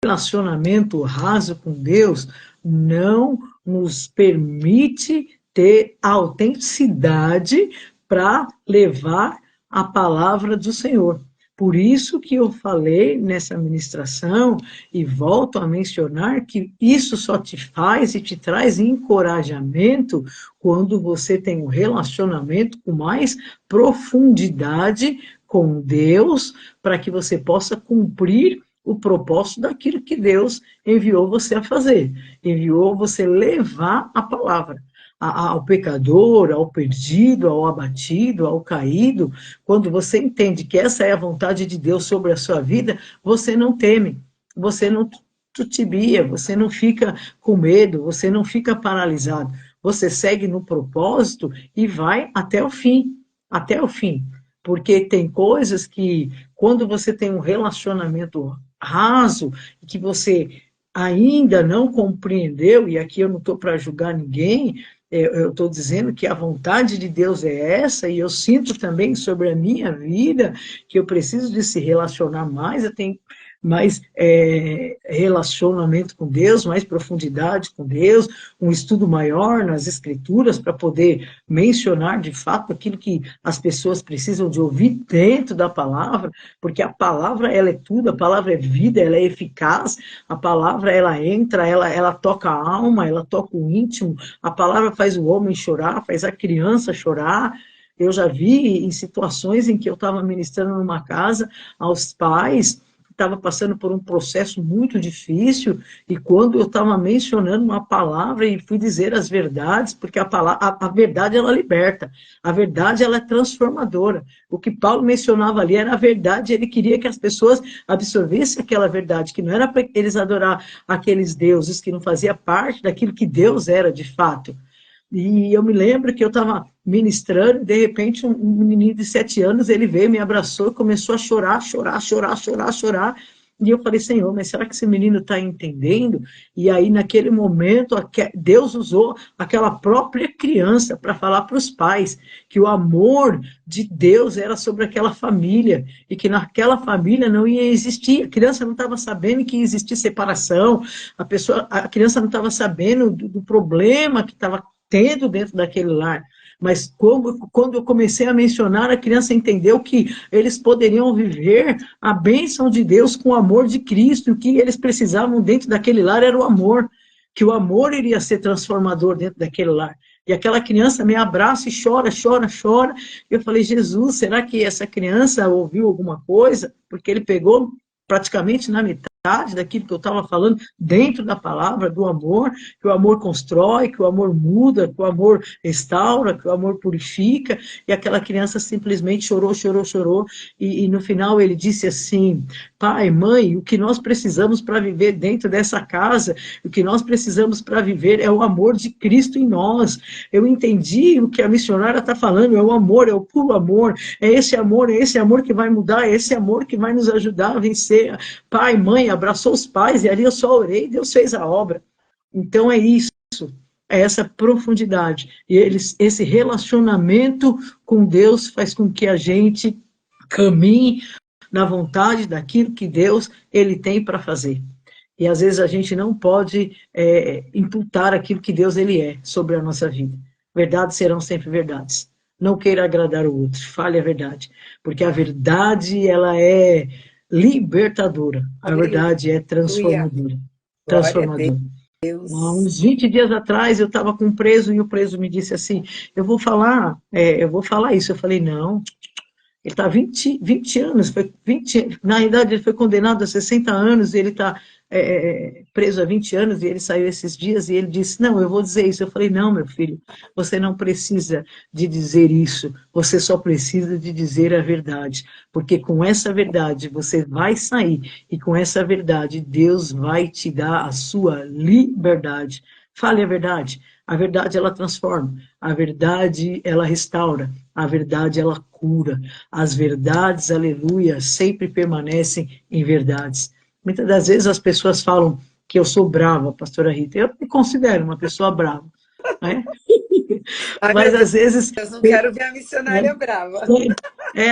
relacionamento raso com Deus não nos permite ter autenticidade para levar a palavra do Senhor. Por isso que eu falei nessa ministração e volto a mencionar que isso só te faz e te traz encorajamento quando você tem um relacionamento com mais profundidade com Deus, para que você possa cumprir o propósito daquilo que Deus enviou você a fazer. Enviou você levar a palavra ao pecador, ao perdido, ao abatido, ao caído. Quando você entende que essa é a vontade de Deus sobre a sua vida, você não teme, você não tutibia, você não fica com medo, você não fica paralisado. Você segue no propósito e vai até o fim, até o fim. Porque tem coisas que, quando você tem um relacionamento raso, que você ainda não compreendeu, e aqui eu não estou para julgar ninguém, eu estou dizendo que a vontade de Deus é essa, e eu sinto também sobre a minha vida que eu preciso de se relacionar mais, eu tenho mais relacionamento com Deus, mais profundidade com Deus, um estudo maior nas Escrituras para poder mencionar de fato aquilo que as pessoas precisam de ouvir dentro da palavra, porque a palavra ela é tudo, a palavra é vida, ela é eficaz, a palavra ela entra, ela toca a alma, ela toca o íntimo, a palavra faz o homem chorar, faz a criança chorar. Eu já vi em situações em que eu estava ministrando numa casa aos pais, estava passando por um processo muito difícil, e quando eu estava mencionando uma palavra e fui dizer as verdades, porque a verdade ela liberta, a verdade ela é transformadora. O que Paulo mencionava ali era a verdade, ele queria que as pessoas absorvessem aquela verdade, que não era para eles adorar aqueles deuses que não fazia parte daquilo que Deus era de fato. E eu me lembro que eu estava ministrando, e de repente um menino de 7 anos, ele veio, me abraçou e começou a chorar, chorar, chorar, chorar, chorar. E eu falei, Senhor, mas será que esse menino está entendendo? E aí, naquele momento, Deus usou aquela própria criança para falar para os pais que o amor de Deus era sobre aquela família, e que naquela família não ia existir. A criança não estava sabendo que ia existir separação, a criança não estava sabendo do problema que estava tendo dentro daquele lar. Mas quando eu comecei a mencionar, a criança entendeu que eles poderiam viver a bênção de Deus com o amor de Cristo, e o que eles precisavam dentro daquele lar era o amor, que o amor iria ser transformador dentro daquele lar. E aquela criança me abraça e chora, chora, chora. Eu falei, Jesus, será que essa criança ouviu alguma coisa? Porque ele pegou praticamente na metade daquilo que eu estava falando, dentro da palavra do amor, que o amor constrói, que o amor muda, que o amor restaura, que o amor purifica, e aquela criança simplesmente chorou, chorou, chorou, e no final ele disse assim, pai, mãe, o que nós precisamos para viver dentro dessa casa, o que nós precisamos para viver é o amor de Cristo em nós. Eu entendi o que a missionária está falando, é o amor, é o puro amor, é esse amor que vai mudar, é esse amor que vai nos ajudar a vencer. Pai, mãe, abraçou os pais, e ali eu só orei, Deus fez a obra. Então é isso, é essa profundidade. E esse relacionamento com Deus faz com que a gente caminhe na vontade daquilo que Deus ele tem para fazer. E às vezes a gente não pode imputar aquilo que Deus ele é sobre a nossa vida. Verdades serão sempre verdades. Não queira agradar o outro, fale a verdade. Porque a verdade, ela é libertadora. A verdade é Aleluia. transformadora. Glória a Transformadora. Há Deus. uns 20 dias atrás, eu estava com um preso e o preso me disse assim, eu vou falar isso. Eu falei, não, ele está 20 anos, na realidade ele foi condenado a 60 anos, e ele está preso há 20 anos, e ele saiu esses dias, e ele disse, não, eu vou dizer isso. Eu falei, não, meu filho, você não precisa de dizer isso, você só precisa de dizer a verdade, porque com essa verdade você vai sair, e com essa verdade Deus vai te dar a sua liberdade. Fale a verdade ela transforma, a verdade ela restaura, a verdade ela cura, as verdades, aleluia, sempre permanecem em verdades. Muitas das vezes as pessoas falam que eu sou brava, pastora Rita, eu me considero uma pessoa brava, né? Ai, Mas meu às vezes, Deus, não quero ver a né? missionária brava.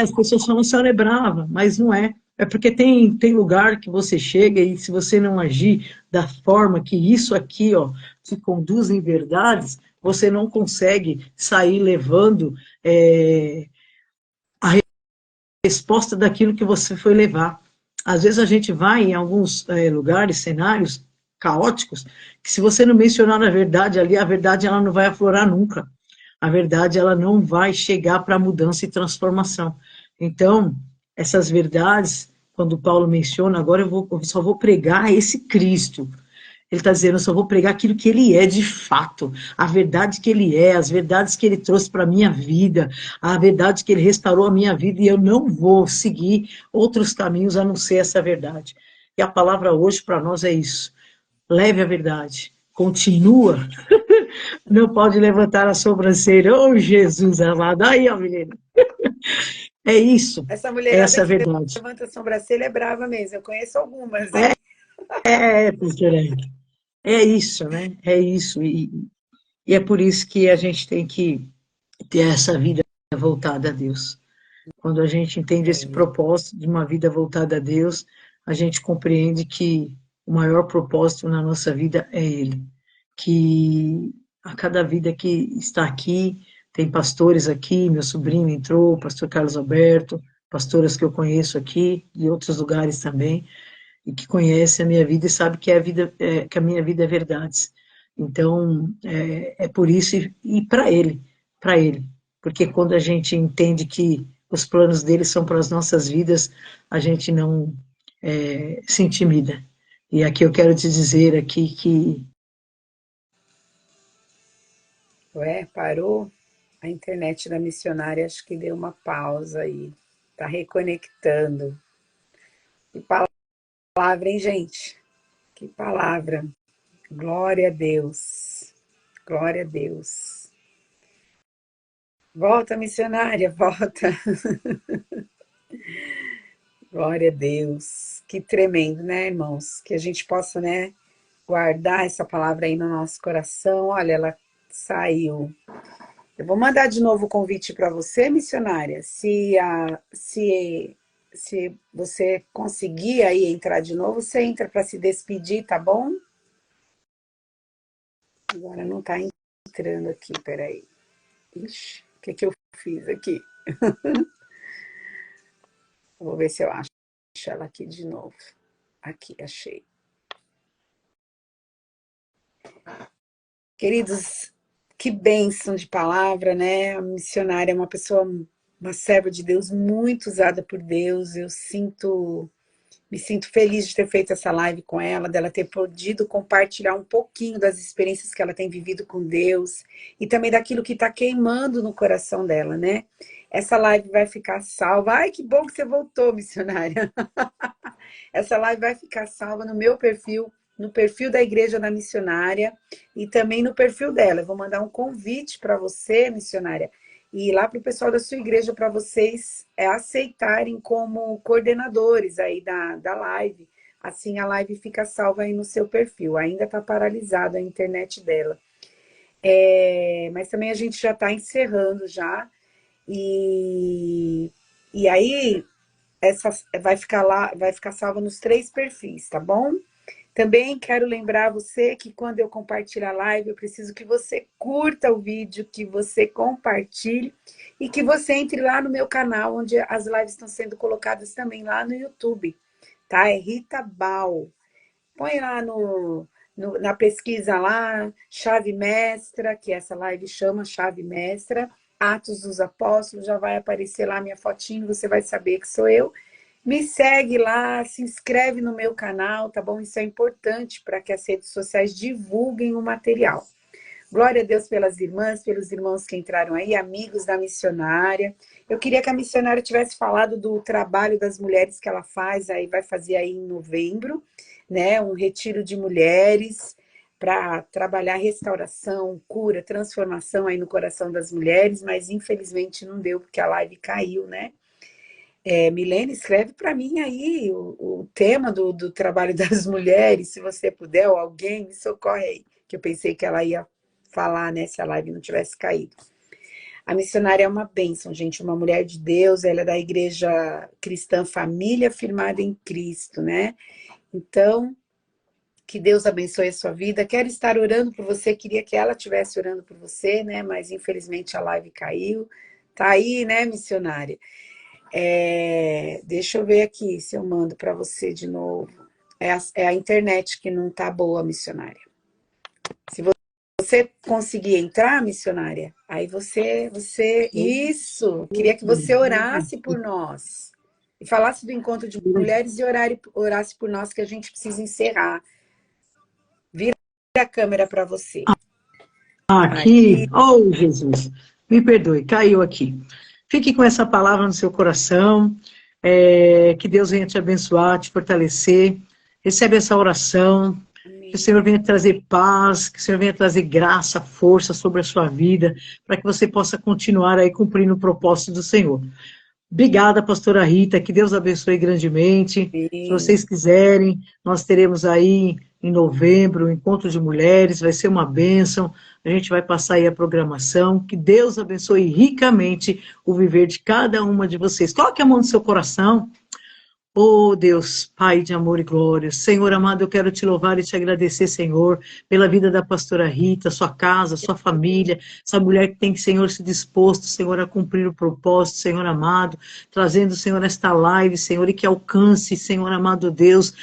As pessoas falam, a senhora é brava, mas não é. É porque tem lugar que você chega e se você não agir da forma que isso aqui, ó, te conduz em verdades, você não consegue sair levando a resposta daquilo que você foi levar. Às vezes a gente vai em alguns lugares, cenários caóticos, que se você não mencionar a verdade ali, a verdade ela não vai aflorar nunca. A verdade ela não vai chegar para mudança e transformação. Então, essas verdades, quando Paulo menciona, agora eu só vou pregar esse Cristo. Ele está dizendo, eu só vou pregar aquilo que ele é de fato, a verdade que ele é, as verdades que ele trouxe para a minha vida, a verdade que ele restaurou a minha vida, e eu não vou seguir outros caminhos a não ser essa verdade. E a palavra hoje para nós é isso. Leve a verdade, continua, não pode levantar a sobrancelha. Oh, Jesus amado, aí, ó, menina. É isso, Essa é mulherada essa que verdade. levanta a sobrancelha é brava mesmo. Eu conheço algumas, hein? Pastor Henrique, é isso, né? É isso. E é por isso que a gente tem que ter essa vida voltada a Deus. Quando a gente entende esse É, propósito de uma vida voltada a Deus, a gente compreende que o maior propósito na nossa vida é Ele. Que a cada vida que está aqui, tem pastores aqui, meu sobrinho entrou, o pastor Carlos Alberto, pastoras que eu conheço aqui, de outros lugares também, e que conhece a minha vida e sabe que, que a minha vida é verdade. Então, é por isso, e para ele, porque quando a gente entende que os planos dele são para as nossas vidas, a gente não se intimida. E aqui eu quero te dizer aqui que ué, parou? A internet da missionária acho que deu uma pausa aí. Tá reconectando. Que palavra, hein, gente? Que palavra. Glória a Deus. Glória a Deus. Volta, missionária, volta. Glória a Deus. Que tremendo, né, irmãos? Que a gente possa, né, guardar essa palavra aí no nosso coração. Olha, ela saiu. Eu vou mandar de novo o convite para você, missionária. Se você conseguir aí entrar de novo, você entra para se despedir, tá bom? Agora não está entrando aqui, peraí. Ixi, o que eu fiz aqui? Vou ver se eu acho ela aqui de novo. Aqui, achei. Queridos, que bênção de palavra, né? A missionária é uma pessoa, uma serva de Deus, muito usada por Deus. Me sinto feliz de ter feito essa live com ela, dela ter podido compartilhar um pouquinho das experiências que ela tem vivido com Deus e também daquilo que está queimando no coração dela, né? Essa live vai ficar salva. Ai, que bom que você voltou, missionária. Essa live vai ficar salva no meu perfil, no perfil da Igreja da Missionária e também no perfil dela. Eu vou mandar um convite para você, missionária, e lá para o pessoal da sua igreja, para vocês aceitarem como coordenadores aí da live, Assim a live fica salva aí no seu perfil. Ainda está paralisado a internet dela. Mas também a gente já está encerrando já. E, e aí essa vai ficar lá, vai ficar salva nos 3 perfis, tá bom? Também quero lembrar você que quando eu compartilhar a live, eu preciso que você curta o vídeo, que você compartilhe e que você entre lá no meu canal, onde as lives estão sendo colocadas também lá no YouTube, tá? É Rita Bal. Põe lá na pesquisa lá, Chave Mestra, que essa live chama Chave Mestra, Atos dos Apóstolos, já vai aparecer lá minha fotinho, você vai saber que sou eu. Me segue lá, se inscreve no meu canal, tá bom? Isso é importante para que as redes sociais divulguem o material. Glória a Deus pelas irmãs, pelos irmãos que entraram aí, amigos da missionária. Eu queria que a missionária tivesse falado do trabalho das mulheres que ela faz, aí vai fazer aí em novembro, né? Um retiro de mulheres para trabalhar restauração, cura, transformação aí no coração das mulheres, mas infelizmente não deu porque a live caiu, né? Milene, escreve para mim aí o tema do trabalho das mulheres, se você puder, ou alguém, me socorre aí, que eu pensei que ela ia falar, né, se a live não tivesse caído. A missionária é uma bênção, gente, uma mulher de Deus, ela é da Igreja Cristã Família Firmada em Cristo, né? Então, que Deus abençoe a sua vida. Quero estar orando por você, queria que ela estivesse orando por você, né? Mas infelizmente a live caiu. Tá aí, né, missionária? Deixa eu ver aqui se eu mando para você de novo. É a internet que não tá boa, missionária. Se você conseguir entrar, missionária, aí isso, queria que você orasse por nós. E falasse do encontro de mulheres e orasse por nós, que a gente precisa encerrar. Vira a câmera para você. Aqui, oh Jesus, me perdoe, caiu aqui. Fique com essa palavra no seu coração, que Deus venha te abençoar, te fortalecer. Recebe essa oração, que o Senhor venha trazer paz, que o Senhor venha trazer graça, força sobre a sua vida, para que você possa continuar aí cumprindo o propósito do Senhor. Obrigada, pastora Rita, que Deus abençoe grandemente. Se vocês quiserem, nós teremos aí em novembro o Encontro de Mulheres, vai ser uma bênção, a gente vai passar aí a programação, que Deus abençoe ricamente o viver de cada uma de vocês. Coloque a mão no seu coração. Oh Deus, Pai de amor e glória, Senhor amado, eu quero te louvar e te agradecer, Senhor, pela vida da pastora Rita, sua casa, sua família, essa mulher que tem, Senhor, se disposto, Senhor, a cumprir o propósito, Senhor amado, trazendo, Senhor, esta live, Senhor, e que alcance, Senhor amado Deus,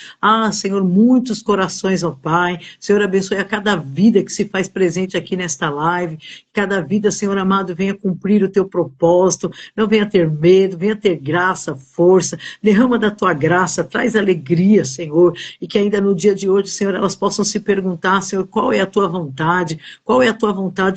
Senhor, muitos corações, ó Pai, Senhor, abençoe a cada vida que se faz presente aqui nesta live, cada vida, Senhor amado, venha cumprir o teu propósito, não venha ter medo, venha ter graça, força, derrama da tua graça, traz alegria, Senhor, e que ainda no dia de hoje, Senhor, elas possam se perguntar, Senhor, qual é a tua vontade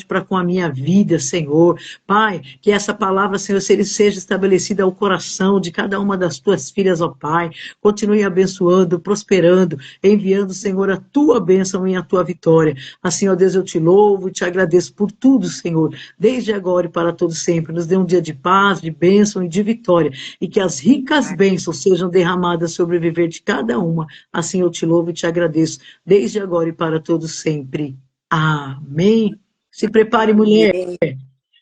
para com a minha vida, Senhor, Pai, que essa palavra, Senhor, seja estabelecida ao coração de cada uma das tuas filhas, ó Pai, continue abençoando, prosperando, enviando, Senhor, a tua bênção e a tua vitória, assim, ó Deus, eu te louvo e te agradeço por tudo, Senhor, desde agora e para todo sempre, nos dê um dia de paz, de bênção e de vitória, e que as ricas bênçãos sejam derramadas sobre o viver de cada uma. Assim eu te louvo e te agradeço, desde agora e para todo sempre. Amém. Se prepare, mulher.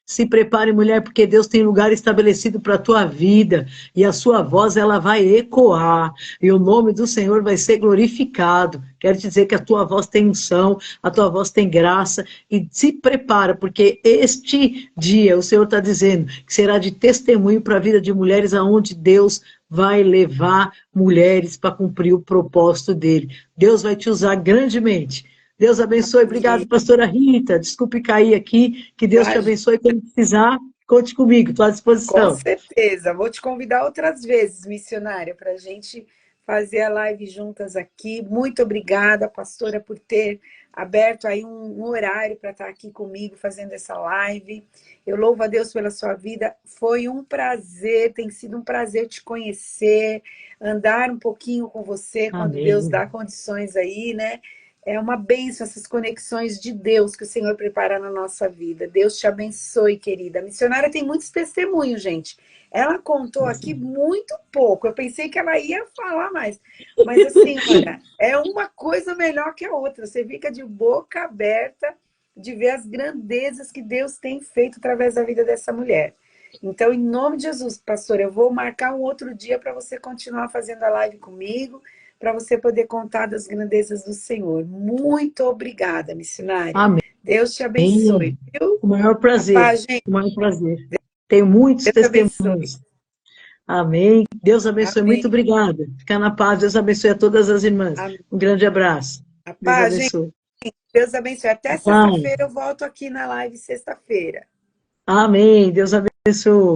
Se prepare, mulher, porque Deus tem lugar estabelecido para a tua vida, e a sua voz ela vai ecoar, e o nome do Senhor vai ser glorificado. Quero te dizer que a tua voz tem unção, a tua voz tem graça, e se prepara, porque este dia, o Senhor está dizendo, que será de testemunho para a vida de mulheres, aonde Deus vai levar mulheres para cumprir o propósito dele. Deus vai te usar grandemente. Deus abençoe. Obrigado, pastora Rita. Desculpe cair aqui. Que Deus te abençoe. Quando precisar, conte comigo. Estou à disposição. Com certeza. Vou te convidar outras vezes, missionária, para a gente fazer a live juntas aqui. Muito obrigada, pastora, por ter aberto aí um horário para estar aqui comigo fazendo essa live. Eu louvo a Deus pela sua vida. Foi um prazer, tem sido um prazer te conhecer, andar um pouquinho com você quando Amém. Deus dá condições aí, né? É uma bênção essas conexões de Deus que o Senhor prepara na nossa vida. Deus te abençoe, querida. A missionária tem muitos testemunhos, gente. Ela contou aqui muito pouco. Eu pensei que ela ia falar mais. Mas assim, olha, é uma coisa melhor que a outra. Você fica de boca aberta de ver as grandezas que Deus tem feito através da vida dessa mulher. Então, em nome de Jesus, pastor, eu vou marcar um outro dia para você continuar fazendo a live comigo, para você poder contar das grandezas do Senhor. Muito obrigada, missionária. Amém. Deus te abençoe, viu? O maior A prazer. paz, gente. O maior prazer. Tenho muitos Deus abençoe. testemunhos. Amém. Deus abençoe. Amém. Muito obrigada. Fica na paz. Deus abençoe a todas as irmãs. Amém. Um grande abraço. A Deus paz, gente. abençoe. Deus abençoe. Até Paz. sexta-feira eu volto aqui na live sexta-feira. Amém. Deus abençoe.